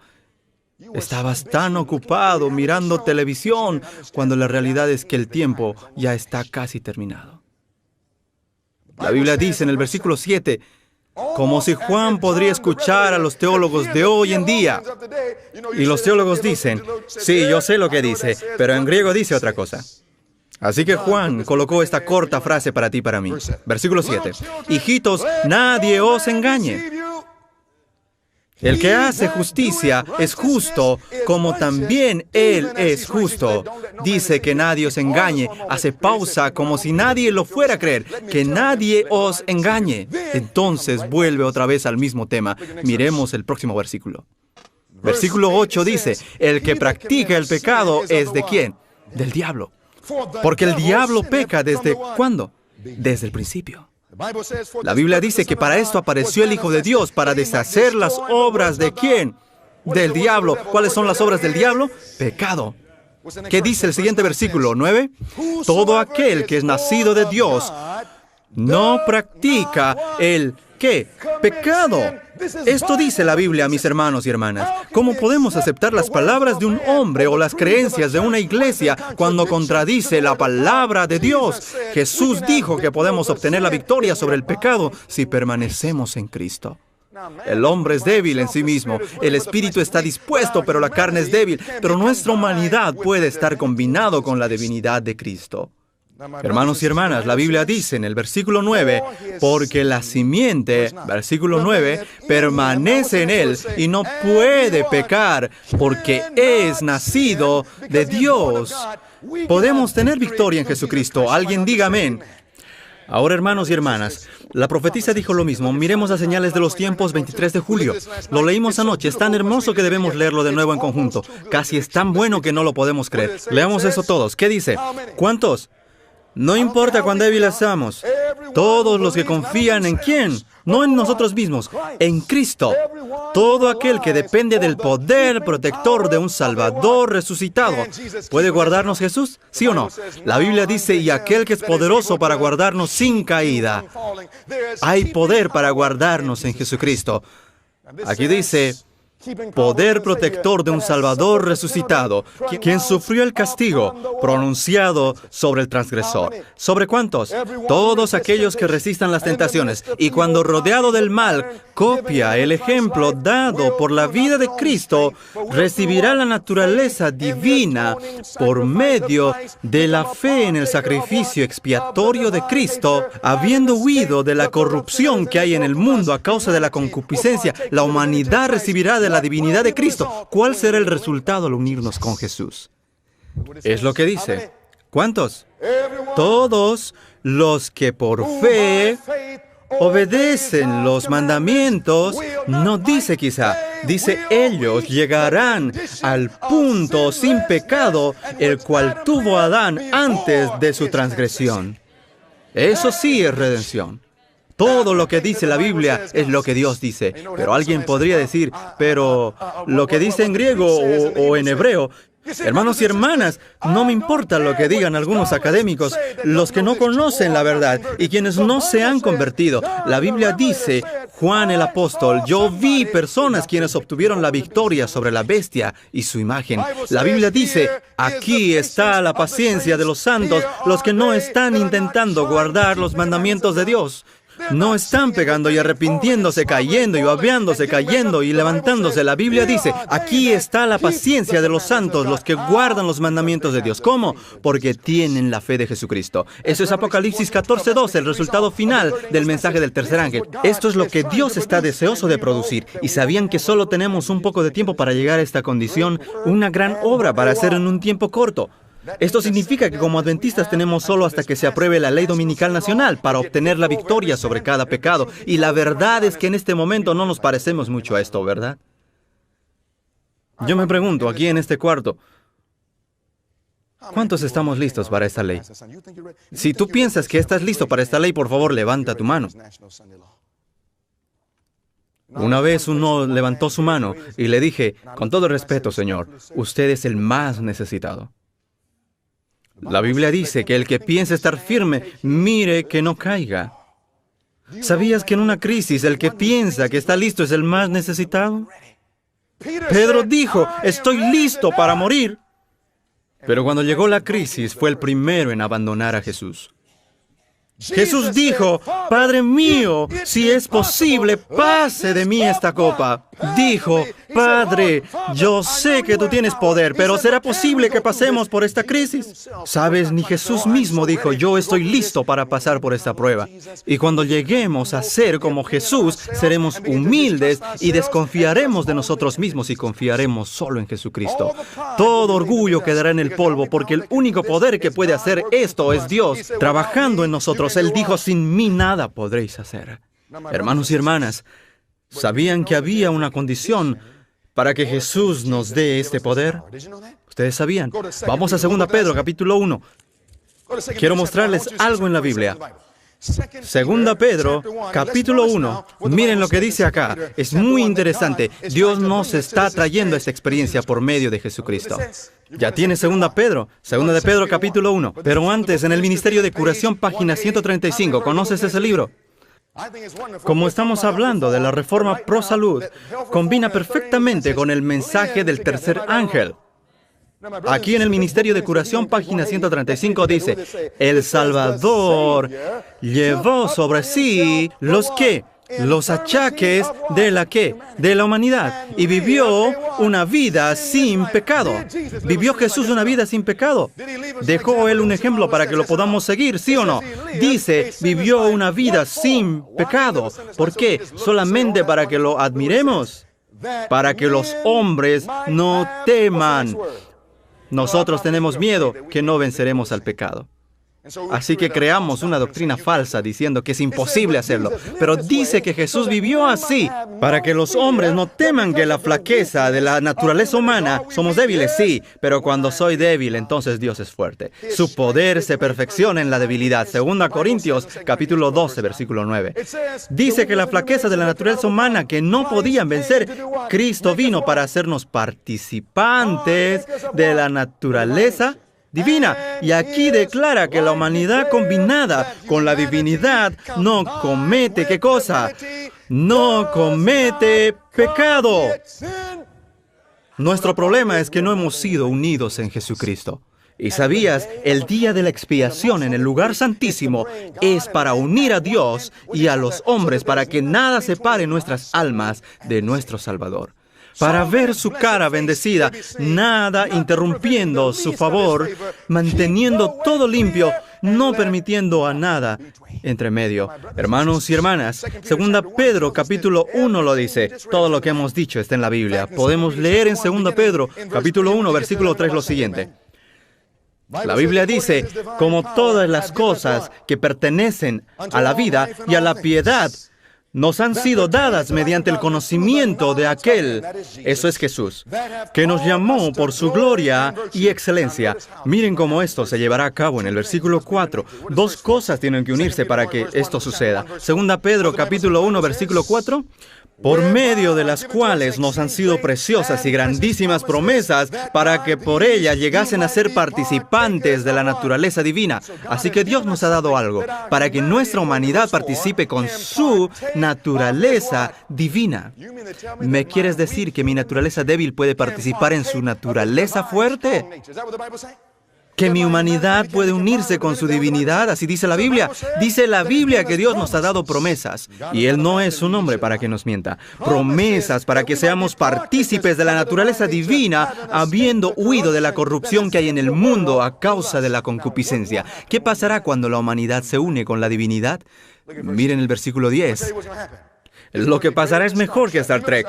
Estabas tan ocupado mirando televisión cuando la realidad es que el tiempo ya está casi terminado. La Biblia dice en el versículo 7, como si Juan podría escuchar a los teólogos de hoy en día. Y los teólogos dicen, sí, yo sé lo que dice, pero en griego dice otra cosa. Así que Juan colocó esta corta frase para ti y para mí. Versículo 7. Hijitos, nadie os engañe. El que hace justicia es justo, como también Él es justo. Dice que nadie os engañe. Hace pausa como si nadie lo fuera a creer. Que nadie os engañe. Entonces vuelve otra vez al mismo tema. Miremos el próximo versículo. Versículo 8 dice, el que practica el pecado es ¿de quién? Del diablo. Porque el diablo peca ¿desde cuándo? Desde el principio. La Biblia dice que para esto apareció el Hijo de Dios, para deshacer las obras ¿de quién? Del diablo. ¿Cuáles son las obras del diablo? Pecado. ¿Qué dice el siguiente versículo 9? Todo aquel que es nacido de Dios no practica el ¿qué? Pecado. Esto dice la Biblia, mis hermanos y hermanas. ¿Cómo podemos aceptar las palabras de un hombre o las creencias de una iglesia cuando contradice la palabra de Dios? Jesús dijo que podemos obtener la victoria sobre el pecado si permanecemos en Cristo. El hombre es débil en sí mismo, el espíritu está dispuesto, pero la carne es débil. Pero nuestra humanidad puede estar combinado con la divinidad de Cristo. Hermanos y hermanas, la Biblia dice en el versículo 9, porque la simiente, versículo 9, permanece en él y no puede pecar porque es nacido de Dios. Podemos tener victoria en Jesucristo. Alguien diga amén. Ahora, hermanos y hermanas, La profetisa dijo lo mismo. Miremos las señales de los tiempos, 23 de julio. Lo leímos anoche. Es tan hermoso que debemos leerlo de nuevo en conjunto. Casi es tan bueno que no lo podemos creer. Leamos eso todos. ¿Qué dice? ¿Cuántos? No importa cuán débiles seamos. Todos los que confían en ¿quién? No en nosotros mismos, en Cristo. Todo aquel que depende del poder protector de un Salvador resucitado. ¿Puede guardarnos Jesús? ¿Sí o no? La Biblia dice, y aquel que es poderoso para guardarnos sin caída. Hay poder para guardarnos en Jesucristo. Aquí dice, poder protector de un Salvador resucitado, quien sufrió el castigo pronunciado sobre el transgresor. ¿Sobre cuántos? Todos aquellos que resistan las tentaciones. Y cuando rodeado del mal, copia el ejemplo dado por la vida de Cristo, recibirá la naturaleza divina por medio de la fe en el sacrificio expiatorio de Cristo. Habiendo huido de la corrupción que hay en el mundo a causa de la concupiscencia, la humanidad recibirá de la divinidad de Cristo. ¿Cuál será el resultado al unirnos con Jesús? Es lo que dice. ¿Cuántos? Todos los que por fe obedecen los mandamientos. No dice quizá, dice ellos llegarán al punto sin pecado, el cual tuvo Adán antes de su transgresión. Eso sí es redención. Todo lo que dice la Biblia es lo que Dios dice. Pero alguien podría decir, pero lo que dice en griego o en hebreo. Hermanos y hermanas, no me importa lo que digan algunos académicos, los que no conocen la verdad y quienes no se han convertido. La Biblia dice, Juan el apóstol, yo vi personas quienes obtuvieron la victoria sobre la bestia y su imagen. La Biblia dice, aquí está la paciencia de los santos, los que no están intentando guardar los mandamientos de Dios. No están pegando y arrepintiéndose, cayendo y babeándose, cayendo y levantándose. La Biblia dice, aquí está la paciencia de los santos, los que guardan los mandamientos de Dios. ¿Cómo? Porque tienen la fe de Jesucristo. Eso es Apocalipsis 14:2, el resultado final del mensaje del tercer ángel. Esto es lo que Dios está deseoso de producir. Y sabían que solo tenemos un poco de tiempo para llegar a esta condición, una gran obra para hacer en un tiempo corto. Esto significa que como adventistas tenemos solo hasta que se apruebe la ley dominical nacional para obtener la victoria sobre cada pecado. Y la verdad es que en este momento no nos parecemos mucho a esto, ¿verdad? Yo me pregunto, aquí en este cuarto, ¿cuántos estamos listos para esta ley? Si tú piensas que estás listo para esta ley, por favor, levanta tu mano. Una vez uno levantó su mano y le dije, con todo respeto, Señor, usted es el más necesitado. La Biblia dice que el que piensa estar firme, mire que no caiga. ¿Sabías que en una crisis el que piensa que está listo es el más necesitado? Pedro dijo, estoy listo para morir. Pero cuando llegó la crisis, fue el primero en abandonar a Jesús. Jesús dijo, Padre mío, si es posible, pase de mí esta copa. Dijo, Padre, yo sé que tú tienes poder, pero ¿será posible que pasemos por esta crisis? ¿Sabes? Ni Jesús mismo dijo, yo estoy listo para pasar por esta prueba. Y cuando lleguemos a ser como Jesús, seremos humildes y desconfiaremos de nosotros mismos y confiaremos solo en Jesucristo. Todo orgullo quedará en el polvo, porque el único poder que puede hacer esto es Dios, trabajando en nosotros. Él dijo, sin mí nada podréis hacer. Hermanos y hermanas, ¿sabían que había una condición para que Jesús nos dé este poder? ¿Ustedes sabían? Vamos a 2 Pedro, capítulo 1. Quiero mostrarles algo en la Biblia. 2 Pedro, capítulo 1. Miren lo que dice acá. Es muy interesante. Dios nos está trayendo esta experiencia por medio de Jesucristo. Ya tiene 2 Pedro, capítulo 1. Pero antes, en el Ministerio de Curación, página 135. ¿Conoces ese libro? Como estamos hablando de la reforma pro salud, combina perfectamente con el mensaje del tercer ángel. Aquí en el Ministerio de Curación, página 135, dice, el Salvador llevó sobre sí los ¿qué? Los achaques de la ¿qué? De la humanidad. Y vivió una vida sin pecado. ¿Vivió Jesús una vida sin pecado? ¿Dejó Él un ejemplo para que lo podamos seguir, sí o no? Dice, vivió una vida sin pecado. ¿Por qué? Solamente para que lo admiremos. Para que los hombres no teman. Nosotros tenemos miedo que no venceremos al pecado. Así que creamos una doctrina falsa diciendo que es imposible hacerlo. Pero dice que Jesús vivió así para que los hombres no teman que la flaqueza de la naturaleza humana, somos débiles, sí, pero cuando soy débil, entonces Dios es fuerte. Su poder se perfecciona en la debilidad. 2 Corintios, capítulo 12, versículo 9. Dice que la flaqueza de la naturaleza humana que no podían vencer, Cristo vino para hacernos participantes de la naturaleza divina. Y aquí declara que la humanidad combinada con la divinidad no comete, ¿qué cosa? No comete pecado. Nuestro problema es que no hemos sido unidos en Jesucristo. Y sabías, el día de la expiación en el lugar santísimo es para unir a Dios y a los hombres para que nada separe nuestras almas de nuestro Salvador. Para ver su cara bendecida, nada interrumpiendo su favor, manteniendo todo limpio, no permitiendo a nada entre medio. Hermanos y hermanas, 2 Pedro capítulo 1 lo dice. Todo lo que hemos dicho está en la Biblia. Podemos leer en 2 Pedro capítulo 1, versículo 3 lo siguiente. La Biblia dice, como todas las cosas que pertenecen a la vida y a la piedad, nos han sido dadas mediante el conocimiento de aquel, eso es Jesús, que nos llamó por su gloria y excelencia. Miren cómo esto se llevará a cabo en el versículo 4. Dos cosas tienen que unirse para que esto suceda. 2 Pedro capítulo 1, versículo 4. Por medio de las cuales nos han sido preciosas y grandísimas promesas para que por ellas llegasen a ser participantes de la naturaleza divina. Así que Dios nos ha dado algo para que nuestra humanidad participe con su naturaleza divina. ¿Me quieres decir que mi naturaleza débil puede participar en su naturaleza fuerte? ¿Que mi humanidad puede unirse con su divinidad? Así dice la Biblia. Dice la Biblia que Dios nos ha dado promesas. Y Él no es un hombre para que nos mienta. Promesas para que seamos partícipes de la naturaleza divina, habiendo huido de la corrupción que hay en el mundo a causa de la concupiscencia. ¿Qué pasará cuando la humanidad se une con la divinidad? Miren el versículo 10. Lo que pasará es mejor que Star Trek.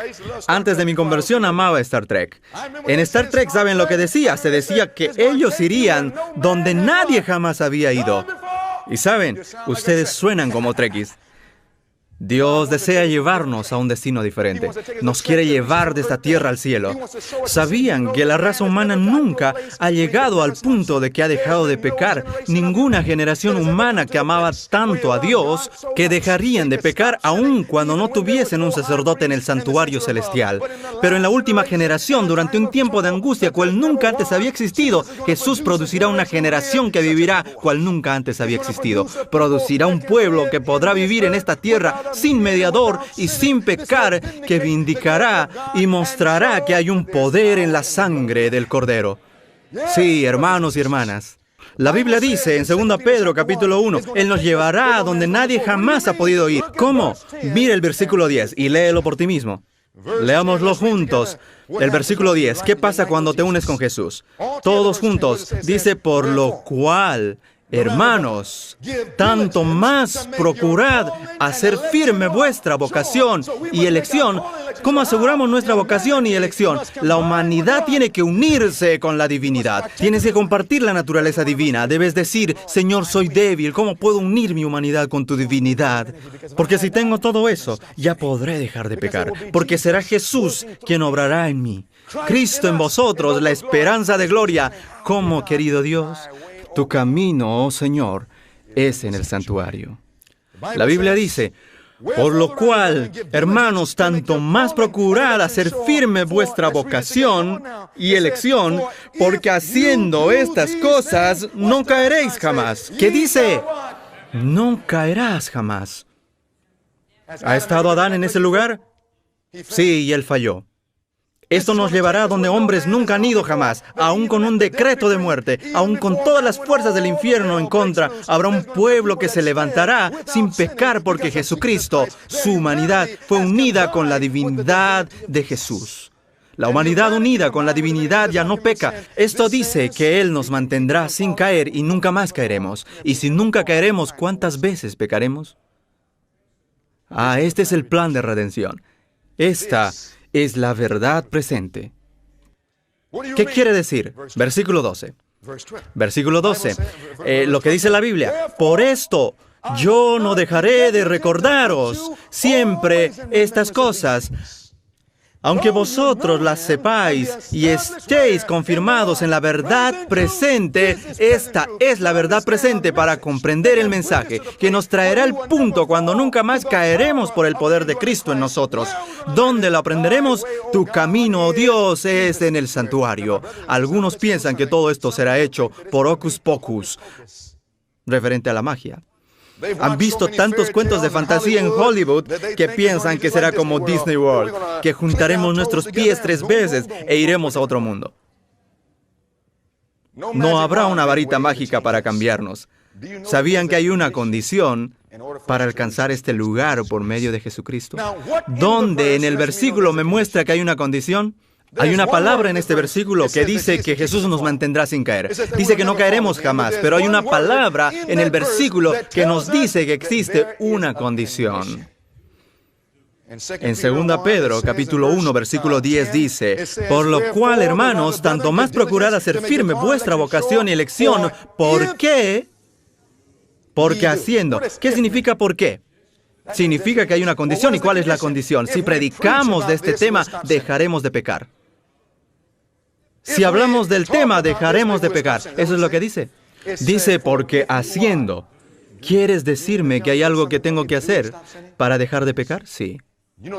Antes de mi conversión amaba Star Trek. En Star Trek, ¿saben lo que decía? Se decía que ellos irían donde nadie jamás había ido. Y saben, ustedes suenan como Trekkies. Dios desea llevarnos a un destino diferente. Nos quiere llevar de esta tierra al cielo. ¿Sabían que la raza humana nunca ha llegado al punto de que ha dejado de pecar? Ninguna generación humana que amaba tanto a Dios que dejarían de pecar aun cuando no tuviesen un sacerdote en el santuario celestial. Pero en la última generación, durante un tiempo de angustia cual nunca antes había existido, Jesús producirá una generación que vivirá cual nunca antes había existido. Producirá un pueblo que podrá vivir en esta tierra sin mediador y sin pecar, que vindicará y mostrará que hay un poder en la sangre del Cordero. Sí, hermanos y hermanas. La Biblia dice en 2 Pedro capítulo 1, Él nos llevará a donde nadie jamás ha podido ir. ¿Cómo? Mira el versículo 10 y léelo por ti mismo. Leámoslo juntos. El versículo 10. ¿Qué pasa cuando te unes con Jesús? Todos juntos. Dice, por lo cual, hermanos, tanto más procurad hacer firme vuestra vocación y elección. ¿Cómo aseguramos nuestra vocación y elección? La humanidad tiene que unirse con la divinidad. Tienes que compartir la naturaleza divina. Debes decir, Señor, soy débil. ¿Cómo puedo unir mi humanidad con tu divinidad? Porque si tengo todo eso, ya podré dejar de pecar. Porque será Jesús quien obrará en mí. Cristo en vosotros, la esperanza de gloria. ¿Cómo, querido Dios? Tu camino, oh Señor, es en el santuario. La Biblia dice, por lo cual, hermanos, tanto más procurad hacer firme vuestra vocación y elección, porque haciendo estas cosas no caeréis jamás. ¿Qué dice? No caerás jamás. ¿Ha estado Adán en ese lugar? Sí, y él falló. Esto nos llevará a donde hombres nunca han ido jamás, aún con un decreto de muerte, aún con todas las fuerzas del infierno en contra. Habrá un pueblo que se levantará sin pecar porque Jesucristo, su humanidad, fue unida con la divinidad de Jesús. La humanidad unida con la divinidad ya no peca. Esto dice que Él nos mantendrá sin caer y nunca más caeremos. Y si nunca caeremos, ¿cuántas veces pecaremos? Este es el plan de redención. Esta es la verdad presente. ¿Qué quiere decir? Versículo 12. Versículo 12. Lo que dice la Biblia. Por esto, yo no dejaré de recordaros siempre estas cosas, aunque vosotros las sepáis y estéis confirmados en la verdad presente. Esta es la verdad presente para comprender el mensaje, que nos traerá el punto cuando nunca más caeremos por el poder de Cristo en nosotros. ¿Dónde lo aprenderemos? Tu camino, oh Dios, es en el santuario. Algunos piensan que todo esto será hecho por hocus pocus, referente a la magia. Han visto tantos cuentos de fantasía en Hollywood que piensan que será como Disney World, que juntaremos nuestros pies 3 veces e iremos a otro mundo. No habrá una varita mágica para cambiarnos. ¿Sabían que hay una condición para alcanzar este lugar por medio de Jesucristo? ¿Dónde en el versículo me muestra que hay una condición? Hay una palabra en este versículo que dice que Jesús nos mantendrá sin caer. Dice que no caeremos jamás, pero hay una palabra en el versículo que nos dice que existe una condición. En 2 Pedro, capítulo 1, versículo 10 dice, por lo cual, hermanos, tanto más procurad hacer firme vuestra vocación y elección. ¿Por qué? Porque haciendo. ¿Qué significa por qué? Significa que hay una condición. ¿Y cuál es la condición? Si predicamos de este tema, dejaremos de pecar. Si hablamos del tema, dejaremos de pecar. Eso es lo que dice. Dice, porque haciendo. ¿Quieres decirme que hay algo que tengo que hacer para dejar de pecar? Sí.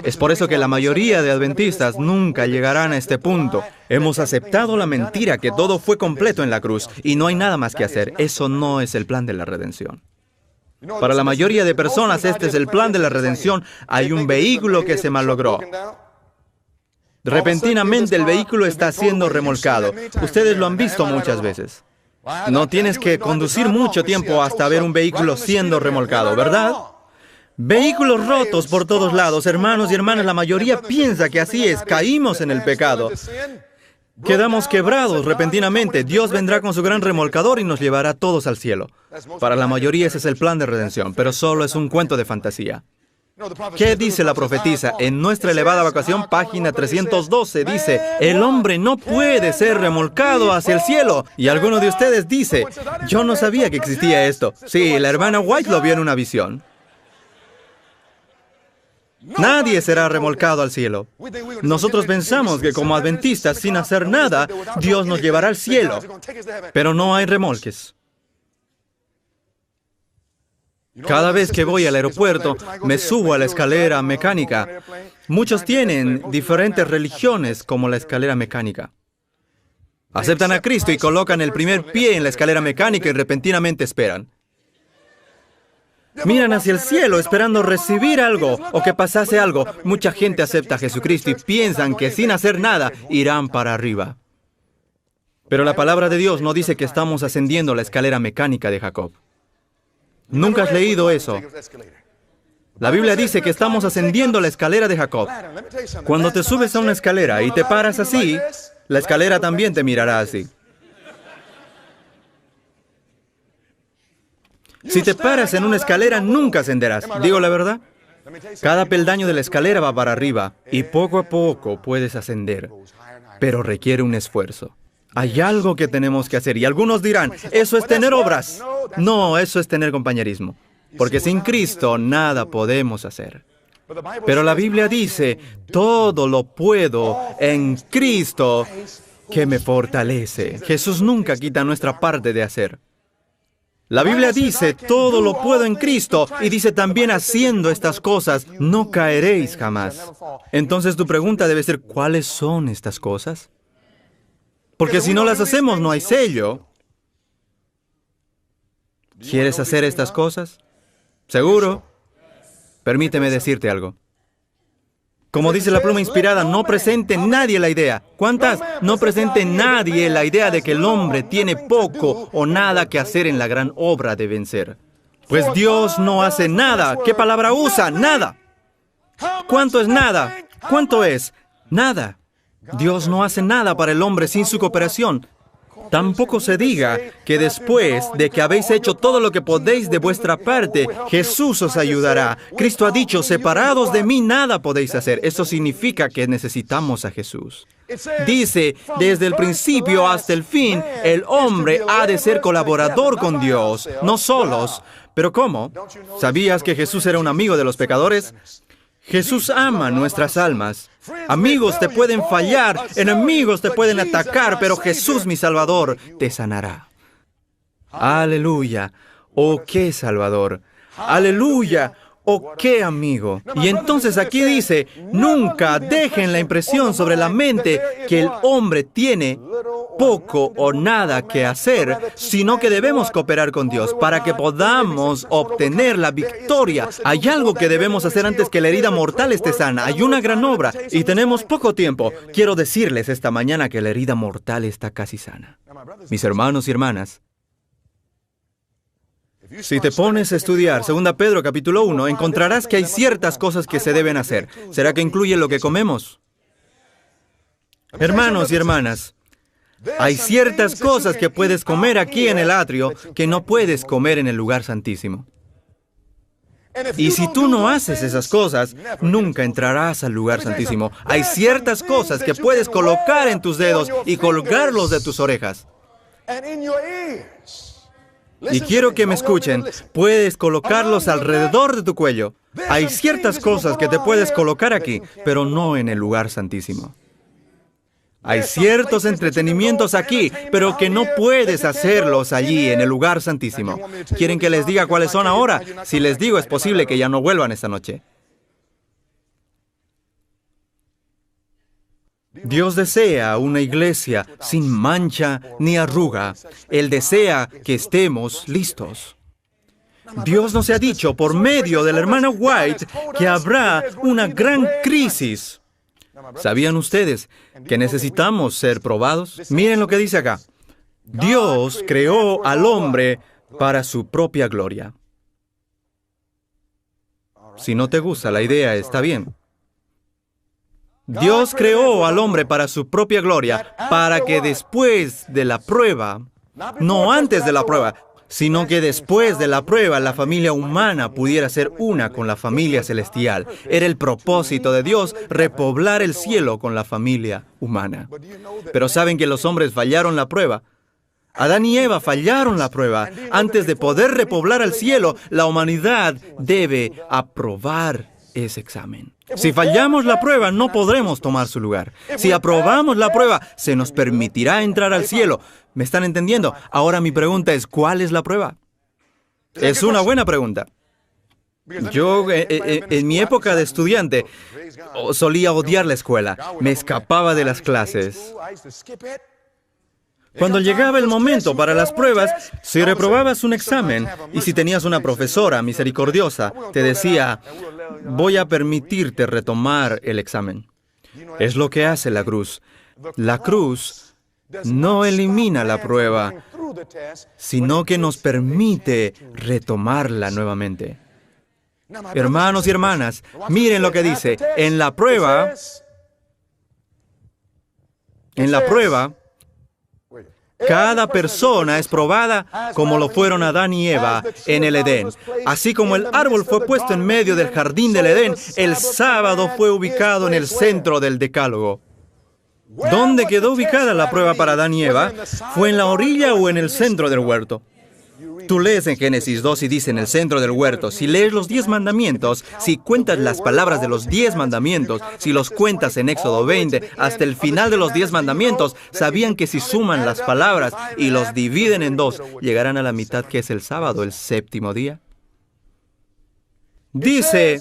Es por eso que la mayoría de adventistas nunca llegarán a este punto. Hemos aceptado la mentira que todo fue completo en la cruz y no hay nada más que hacer. Eso no es el plan de la redención. Para la mayoría de personas, este es el plan de la redención. Hay un vehículo que se malogró. Repentinamente el vehículo está siendo remolcado. Ustedes lo han visto muchas veces. No tienes que conducir mucho tiempo hasta ver un vehículo siendo remolcado, ¿verdad? Vehículos rotos por todos lados. Hermanos y hermanas, la mayoría piensa que así es. Caímos en el pecado. Quedamos quebrados repentinamente. Dios vendrá con su gran remolcador y nos llevará todos al cielo. Para la mayoría ese es el plan de redención, pero solo es un cuento de fantasía. ¿Qué dice la profetisa? En nuestra elevada vocación, página 312, dice, el hombre no puede ser remolcado hacia el cielo. Y alguno de ustedes dice, yo no sabía que existía esto. Sí, la hermana White lo vio en una visión. Nadie será remolcado al cielo. Nosotros pensamos que como adventistas, sin hacer nada, Dios nos llevará al cielo. Pero no hay remolques. Cada vez que voy al aeropuerto, me subo a la escalera mecánica. Muchos tienen diferentes religiones como la escalera mecánica. Aceptan a Cristo y colocan el primer pie en la escalera mecánica y repentinamente esperan. Miran hacia el cielo esperando recibir algo o que pasase algo. Mucha gente acepta a Jesucristo y piensan que sin hacer nada irán para arriba. Pero la palabra de Dios no dice que estamos ascendiendo la escalera mecánica de Jacob. ¿Nunca has leído eso? La Biblia dice que estamos ascendiendo la escalera de Jacob. Cuando te subes a una escalera y te paras así, la escalera también te mirará así. Si te paras en una escalera, nunca ascenderás. ¿Digo la verdad? Cada peldaño de la escalera va para arriba y poco a poco puedes ascender, pero requiere un esfuerzo. Hay algo que tenemos que hacer y algunos dirán, eso es tener obras. No, eso es tener compañerismo, porque sin Cristo nada podemos hacer. Pero la Biblia dice, todo lo puedo en Cristo que me fortalece. Jesús nunca quita nuestra parte de hacer. La Biblia dice, todo lo puedo en Cristo, y dice también, haciendo estas cosas, no caeréis jamás. Entonces tu pregunta debe ser, ¿cuáles son estas cosas? Porque si no las hacemos, no hay sello. ¿Quieres hacer estas cosas? ¿Seguro? Permíteme decirte algo. Como dice la pluma inspirada, no presente nadie la idea. ¿Cuántas? No presente nadie la idea de que el hombre tiene poco o nada que hacer en la gran obra de vencer. Pues Dios no hace nada. ¿Qué palabra usa? Nada. ¿Cuánto es nada? ¿Cuánto es? Nada. Dios no hace nada para el hombre sin su cooperación. Tampoco se diga que después de que habéis hecho todo lo que podéis de vuestra parte, Jesús os ayudará. Cristo ha dicho, separados de mí nada podéis hacer. Eso significa que necesitamos a Jesús. Dice, desde el principio hasta el fin, el hombre ha de ser colaborador con Dios, no solos. ¿Pero cómo? ¿Sabías que Jesús era un amigo de los pecadores? Jesús ama nuestras almas. Amigos te pueden fallar, enemigos te pueden atacar, pero Jesús, mi Salvador, te sanará. Aleluya. Oh, qué Salvador. Aleluya. Oh, qué amigo. Y entonces aquí dice, nunca dejen la impresión sobre la mente que el hombre tiene poco o nada que hacer, sino que debemos cooperar con Dios para que podamos obtener la victoria. Hay algo que debemos hacer antes que la herida mortal esté sana. Hay una gran obra y tenemos poco tiempo. Quiero decirles esta mañana que la herida mortal está casi sana. Mis hermanos y hermanas, si te pones a estudiar 2 Pedro capítulo 1, encontrarás que hay ciertas cosas que se deben hacer. ¿Será que incluye lo que comemos? Hermanos y hermanas, hay ciertas cosas que puedes comer aquí en el atrio que no puedes comer en el lugar santísimo. Y si tú no haces esas cosas, nunca entrarás al lugar santísimo. Hay ciertas cosas que puedes colocar en tus dedos y colgarlos de tus orejas. Y quiero que me escuchen, puedes colocarlos alrededor de tu cuello. Hay ciertas cosas que te puedes colocar aquí, pero no en el lugar santísimo. Hay ciertos entretenimientos aquí, pero que no puedes hacerlos allí en el lugar santísimo. ¿Quieren que les diga cuáles son ahora? Si les digo, es posible que ya no vuelvan esta noche. Dios desea una iglesia sin mancha ni arruga. Él desea que estemos listos. Dios nos ha dicho por medio de la hermana White que habrá una gran crisis. ¿Sabían ustedes que necesitamos ser probados? Miren lo que dice acá. Dios creó al hombre para su propia gloria. Si no te gusta la idea, está bien. Dios creó al hombre para su propia gloria, para que después de la prueba, no antes de la prueba, sino que después de la prueba la familia humana pudiera ser una con la familia celestial. Era el propósito de Dios, repoblar el cielo con la familia humana. Pero ¿saben que los hombres fallaron la prueba? Adán y Eva fallaron la prueba. Antes de poder repoblar el cielo, la humanidad debe aprobar ese examen. Si fallamos la prueba, no podremos tomar su lugar. Si aprobamos la prueba, se nos permitirá entrar al cielo. ¿Me están entendiendo? Ahora mi pregunta es, ¿cuál es la prueba? Es una buena pregunta. Yo, en mi época de estudiante, solía odiar la escuela. Me escapaba de las clases. Cuando llegaba el momento para las pruebas, si reprobabas un examen y si tenías una profesora misericordiosa, te decía, voy a permitirte retomar el examen. Es lo que hace la cruz. La cruz no elimina la prueba, sino que nos permite retomarla nuevamente. Hermanos y hermanas, miren lo que dice. En la prueba, cada persona es probada como lo fueron Adán y Eva en el Edén. Así como el árbol fue puesto en medio del jardín del Edén, el sábado fue ubicado en el centro del decálogo. ¿Dónde quedó ubicada la prueba para Adán y Eva? ¿Fue en la orilla o en el centro del huerto? Tú lees en Génesis 2 y dice en el centro del huerto. Si lees los 10 mandamientos, si cuentas las palabras de los 10 mandamientos, si los cuentas en Éxodo 20, hasta el final de los 10 mandamientos, ¿sabían que si suman las palabras y los dividen en 2, llegarán a la mitad que es el sábado, el séptimo día? Dice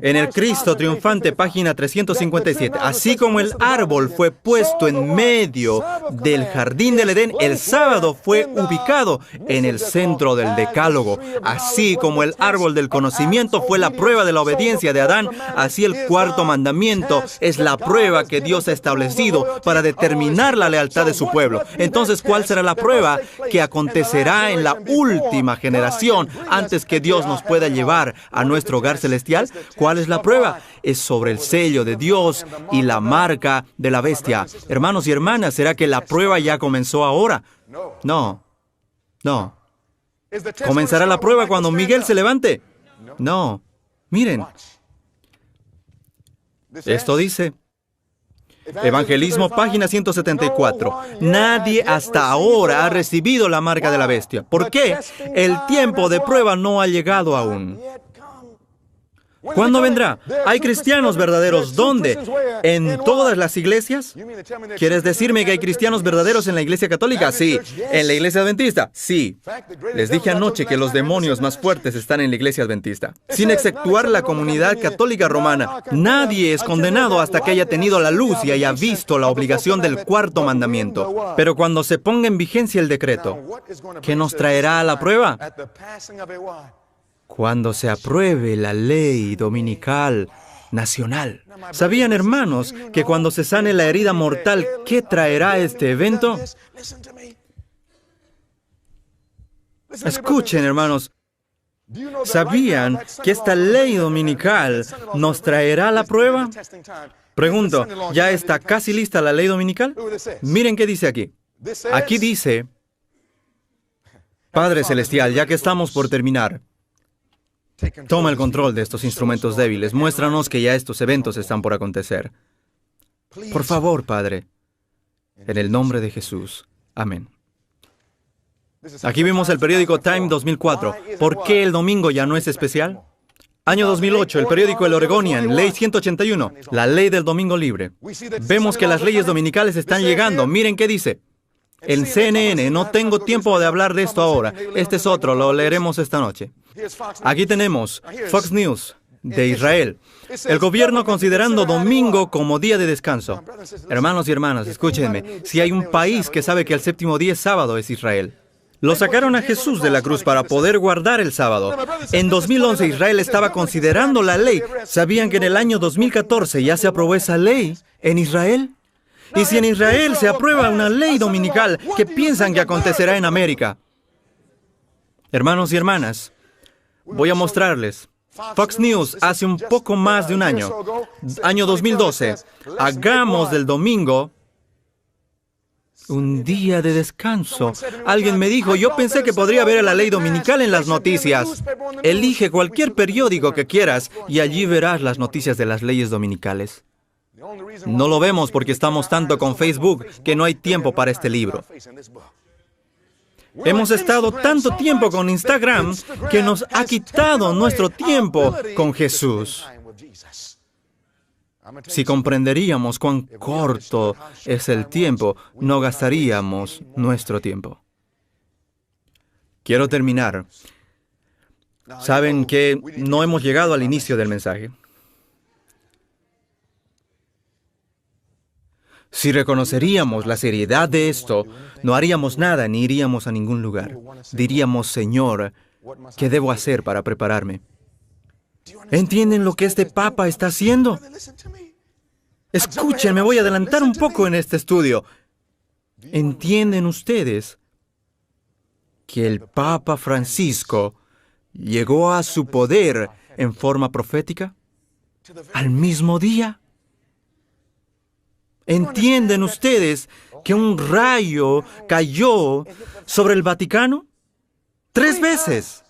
en el Cristo Triunfante, página 357, así como el árbol fue puesto en medio del jardín del Edén, el sábado fue ubicado en el centro del decálogo. Así como el árbol del conocimiento fue la prueba de la obediencia de Adán, así el cuarto mandamiento es la prueba que Dios ha establecido para determinar la lealtad de su pueblo. Entonces, ¿cuál será la prueba que acontecerá en la última generación antes que Dios nos pueda llevar a nuestro hogar celestial? ¿Cuál es la prueba? Es sobre el sello de Dios y la marca de la bestia. Hermanos y hermanas, ¿será que la prueba ya comenzó ahora? No. No. ¿Comenzará la prueba cuando Miguel se levante? No. Miren. Esto dice, Evangelismo, página 174. Nadie hasta ahora ha recibido la marca de la bestia. ¿Por qué? El tiempo de prueba no ha llegado aún. ¿Cuándo vendrá? ¿Hay cristianos verdaderos dónde? ¿En todas las iglesias? ¿Quieres decirme que hay cristianos verdaderos en la iglesia católica? Sí. ¿En la iglesia adventista? Sí. Les dije anoche que los demonios más fuertes están en la iglesia adventista. Sin exceptuar la comunidad católica romana, nadie es condenado hasta que haya tenido la luz y haya visto la obligación del cuarto mandamiento. Pero cuando se ponga en vigencia el decreto, ¿qué nos traerá a la prueba? Cuando se apruebe la ley dominical nacional. ¿Sabían, hermanos, que cuando se sane la herida mortal, qué traerá este evento? Escuchen, hermanos. ¿Sabían que esta ley dominical nos traerá la prueba? Pregunto, ¿ya está casi lista la ley dominical? Miren qué dice aquí. Aquí dice, Padre Celestial, ya que estamos por terminar, toma el control de estos instrumentos débiles. Muéstranos que ya estos eventos están por acontecer. Por favor, Padre, en el nombre de Jesús. Amén. Aquí vimos el periódico Time 2004. ¿Por qué el domingo ya no es especial? Año 2008, el periódico El Oregonian, Ley 181, la ley del domingo libre. Vemos que las leyes dominicales están llegando. Miren qué dice. En CNN, no tengo tiempo de hablar de esto ahora. Este es otro, lo leeremos esta noche. Aquí tenemos Fox News de Israel. El gobierno considerando domingo como día de descanso. Hermanos y hermanas, escúchenme. Si hay un país que sabe que el séptimo día es sábado, es Israel. Lo sacaron a Jesús de la cruz para poder guardar el sábado. En 2011 Israel estaba considerando la ley. ¿Sabían que en el año 2014 ya se aprobó esa ley en Israel? Y si en Israel se aprueba una ley dominical, ¿qué piensan que acontecerá en América? Hermanos y hermanas, voy a mostrarles. Fox News hace un poco más de un año, año 2012, hagamos del domingo un día de descanso. Alguien me dijo, yo pensé que podría ver la ley dominical en las noticias. Elige cualquier periódico que quieras y allí verás las noticias de las leyes dominicales. No lo vemos porque estamos tanto con Facebook que no hay tiempo para este libro. Hemos estado tanto tiempo con Instagram que nos ha quitado nuestro tiempo con Jesús. Si comprenderíamos cuán corto es el tiempo, no gastaríamos nuestro tiempo. Quiero terminar. Saben que no hemos llegado al inicio del mensaje. Si reconoceríamos la seriedad de esto, no haríamos nada ni iríamos a ningún lugar. Diríamos, Señor, ¿qué debo hacer para prepararme? ¿Entienden lo que este Papa está haciendo? Escuchen, me voy a adelantar un poco en este estudio. ¿Entienden ustedes que el Papa Francisco llegó a su poder en forma profética al mismo día? ¿Entienden ustedes que un rayo cayó sobre el Vaticano? 3 veces.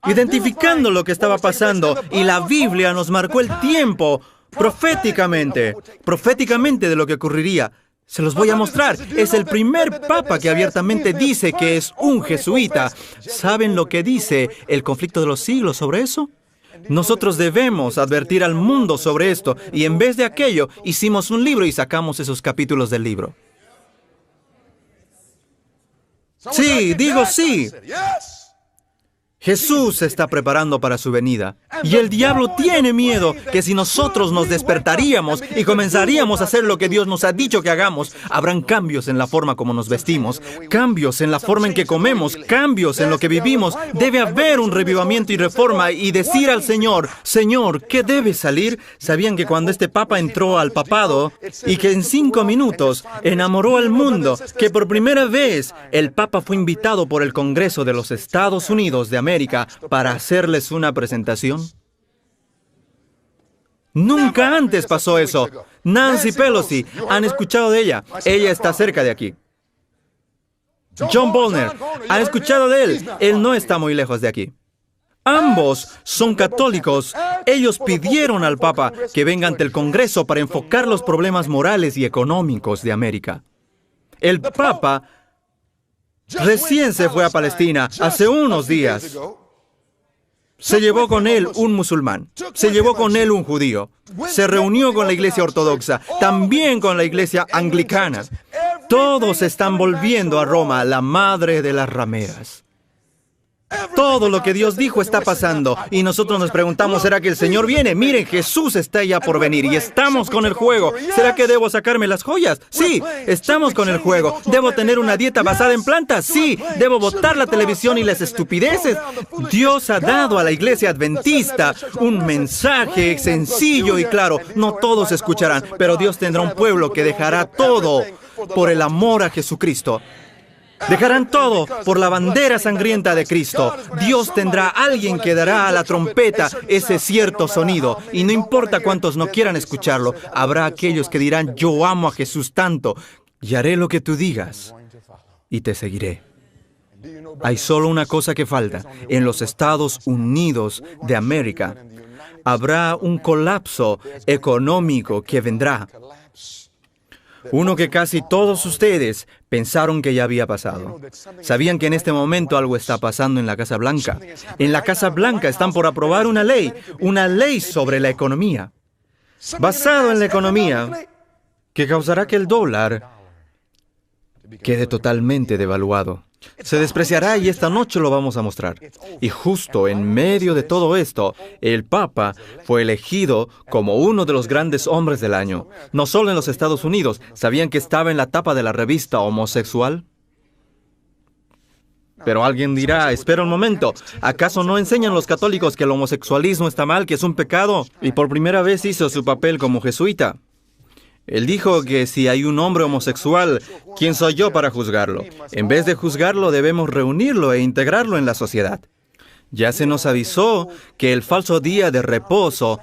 Identificando lo que estaba pasando. Y la Biblia nos marcó el tiempo proféticamente de lo que ocurriría. Se los voy a mostrar. Es el primer papa que abiertamente dice que es un jesuita. ¿Saben lo que dice el conflicto de los siglos sobre eso? Nosotros debemos advertir al mundo sobre esto, y en vez de aquello, hicimos un libro y sacamos esos capítulos del libro. Sí, digo sí. Jesús se está preparando para su venida. Y el diablo tiene miedo que si nosotros nos despertaríamos y comenzaríamos a hacer lo que Dios nos ha dicho que hagamos, habrán cambios en la forma como nos vestimos, cambios en la forma en que comemos, cambios en lo que vivimos. Debe haber un revivamiento y reforma y decir al Señor, Señor, ¿qué debe salir? ¿Sabían que cuando este Papa entró al papado y que en 5 minutos enamoró al mundo, que por primera vez el Papa fue invitado por el Congreso de los Estados Unidos de América para hacerles una presentación? Nunca antes pasó eso. Nancy Pelosi, ¿han escuchado de ella? Ella está cerca de aquí. John Bolton, ¿han escuchado de él? Él no está muy lejos de aquí. Ambos son católicos. Ellos pidieron al Papa que venga ante el Congreso para enfocar los problemas morales y económicos de América. El Papa recién se fue a Palestina hace unos días. Se llevó con él un musulmán, se llevó con él un judío, se reunió con la iglesia ortodoxa, también con la iglesia anglicana. Todos están volviendo a Roma, la madre de las rameras. Todo lo que Dios dijo está pasando y nosotros nos preguntamos, ¿será que el Señor viene? Miren, Jesús está ya por venir y estamos con el juego. ¿Será que debo sacarme las joyas? Sí, estamos con el juego. ¿Debo tener una dieta basada en plantas? Sí. ¿Debo botar la televisión y las estupideces? Dios ha dado a la iglesia adventista un mensaje sencillo y claro. No todos escucharán, pero Dios tendrá un pueblo que dejará todo por el amor a Jesucristo. Dejarán todo por la bandera sangrienta de Cristo. Dios tendrá a alguien que dará a la trompeta ese cierto sonido. Y no importa cuántos no quieran escucharlo, habrá aquellos que dirán, yo amo a Jesús tanto, y haré lo que tú digas, y te seguiré. Hay solo una cosa que falta. En los Estados Unidos de América habrá un colapso económico que vendrá. Uno que casi todos ustedes pensaron que ya había pasado. Sabían que en este momento algo está pasando en la Casa Blanca. En la Casa Blanca están por aprobar una ley sobre la economía, basado en la economía, que causará que el dólar quede totalmente devaluado. Se despreciará y esta noche lo vamos a mostrar. Y justo en medio de todo esto, el Papa fue elegido como uno de los grandes hombres del año. No solo en los Estados Unidos, ¿sabían que estaba en la tapa de la revista Homosexual? Pero alguien dirá, espera un momento, ¿acaso no enseñan los católicos que el homosexualismo está mal, que es un pecado? Y por primera vez hizo su papel como jesuita. Él dijo que si hay un hombre homosexual, ¿quién soy yo para juzgarlo? En vez de juzgarlo, debemos reunirlo e integrarlo en la sociedad. Ya se nos avisó que el falso día de reposo,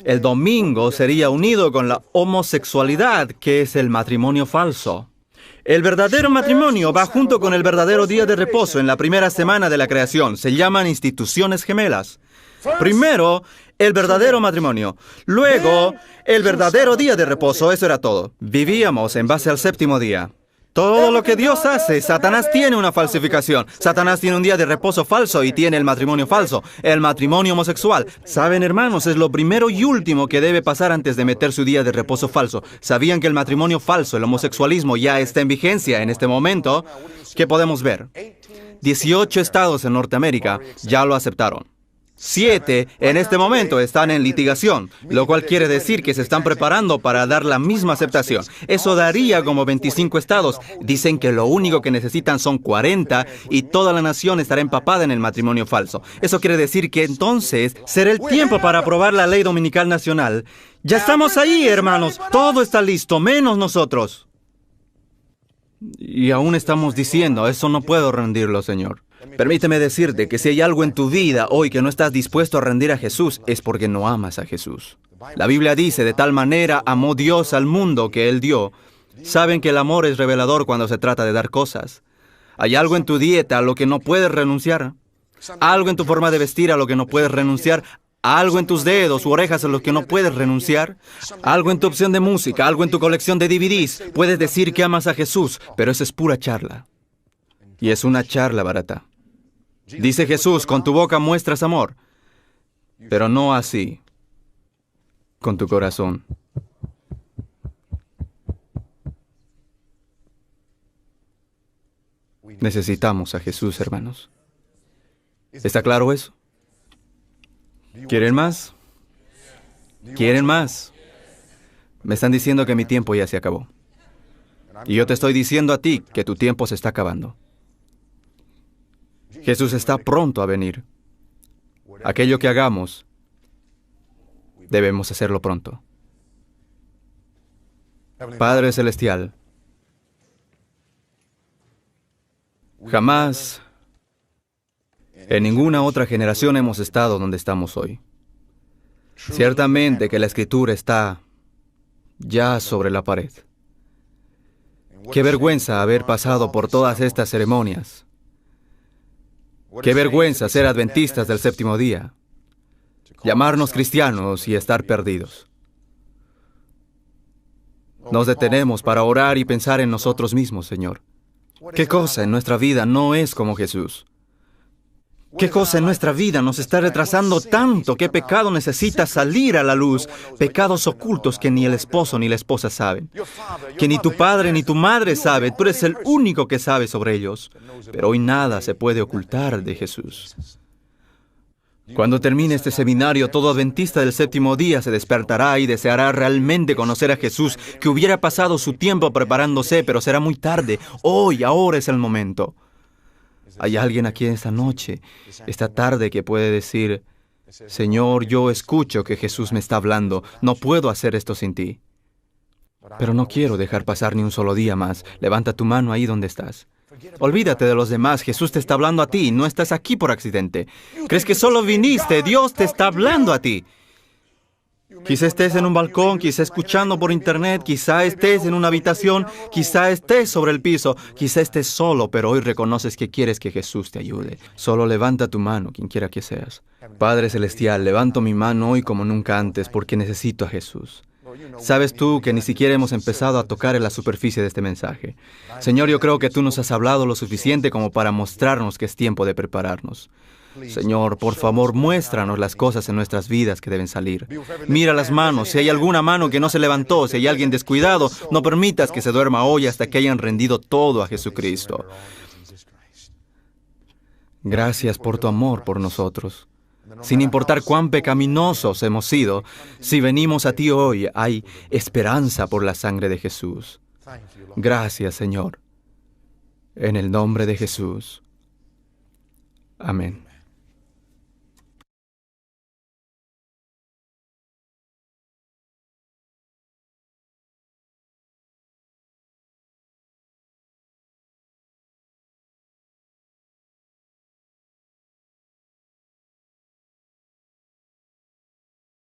el domingo, sería unido con la homosexualidad, que es el matrimonio falso. El verdadero matrimonio va junto con el verdadero día de reposo en la primera semana de la creación. Se llaman instituciones gemelas. Primero, el verdadero matrimonio. Luego, el verdadero día de reposo. Eso era todo. Vivíamos en base al séptimo día. Todo lo que Dios hace, Satanás tiene una falsificación. Satanás tiene un día de reposo falso y tiene el matrimonio falso, el matrimonio homosexual. Saben, hermanos, es lo primero y último que debe pasar antes de meter su día de reposo falso. ¿Sabían que el matrimonio falso, el homosexualismo, ya está en vigencia en este momento? ¿Qué podemos ver? 18 estados en Norteamérica ya lo aceptaron. 7 en este momento están en litigación, lo cual quiere decir que se están preparando para dar la misma aceptación. Eso daría como 25 estados. Dicen que lo único que necesitan son 40 y toda la nación estará empapada en el matrimonio falso. Eso quiere decir que entonces será el tiempo para aprobar la ley dominical nacional. Ya estamos ahí, hermanos. Todo está listo, menos nosotros. Y aún estamos diciendo, eso no puedo rendirlo, Señor. Permíteme decirte que si hay algo en tu vida hoy que no estás dispuesto a rendir a Jesús, es porque no amas a Jesús. La Biblia dice, de tal manera amó Dios al mundo que Él dio. Saben que el amor es revelador cuando se trata de dar cosas. ¿Hay algo en tu dieta a lo que no puedes renunciar? ¿Algo en tu forma de vestir a lo que no puedes renunciar? ¿Algo en tus dedos u orejas a lo que no puedes renunciar? ¿Algo en tu opción de música? ¿Algo en tu colección de DVDs? Puedes decir que amas a Jesús, pero eso es pura charla. Y es una charla barata. Dice Jesús, con tu boca muestras amor, pero no así, con tu corazón. Necesitamos a Jesús, hermanos. ¿Está claro eso? ¿Quieren más? ¿Quieren más? Me están diciendo que mi tiempo ya se acabó. Y yo te estoy diciendo a ti que tu tiempo se está acabando. Jesús está pronto a venir. Aquello que hagamos, debemos hacerlo pronto. Padre Celestial, jamás en ninguna otra generación hemos estado donde estamos hoy. Ciertamente que la Escritura está ya sobre la pared. Qué vergüenza haber pasado por todas estas ceremonias. Qué vergüenza ser adventistas del séptimo día, llamarnos cristianos y estar perdidos. Nos detenemos para orar y pensar en nosotros mismos, Señor. ¿Qué cosa en nuestra vida no es como Jesús? ¿Qué cosa en nuestra vida nos está retrasando tanto? ¿Qué pecado necesita salir a la luz? Pecados ocultos que ni el esposo ni la esposa saben. Que ni tu padre ni tu madre sabe. Tú eres el único que sabe sobre ellos. Pero hoy nada se puede ocultar de Jesús. Cuando termine este seminario, todo adventista del séptimo día se despertará y deseará realmente conocer a Jesús, que hubiera pasado su tiempo preparándose, pero será muy tarde. Hoy, ahora es el momento. ¿Hay alguien aquí esta noche, esta tarde, que puede decir, Señor, yo escucho que Jesús me está hablando, no puedo hacer esto sin ti? Pero no quiero dejar pasar ni un solo día más. Levanta tu mano ahí donde estás. Olvídate de los demás, Jesús te está hablando a ti, no estás aquí por accidente. ¿Crees que solo viniste? Dios te está hablando a ti. Quizá estés en un balcón, quizá escuchando por internet, quizá estés en una habitación, quizá estés sobre el piso, quizá estés solo, pero hoy reconoces que quieres que Jesús te ayude. Solo levanta tu mano, quien quiera que seas. Padre Celestial, levanto mi mano hoy como nunca antes porque necesito a Jesús. Sabes tú que ni siquiera hemos empezado a tocar en la superficie de este mensaje. Señor, yo creo que tú nos has hablado lo suficiente como para mostrarnos que es tiempo de prepararnos. Señor, por favor, muéstranos las cosas en nuestras vidas que deben salir. Mira las manos, si hay alguna mano que no se levantó, si hay alguien descuidado, no permitas que se duerma hoy hasta que hayan rendido todo a Jesucristo. Gracias por tu amor por nosotros. Sin importar cuán pecaminosos hemos sido, si venimos a ti hoy, hay esperanza por la sangre de Jesús. Gracias, Señor. En el nombre de Jesús. Amén.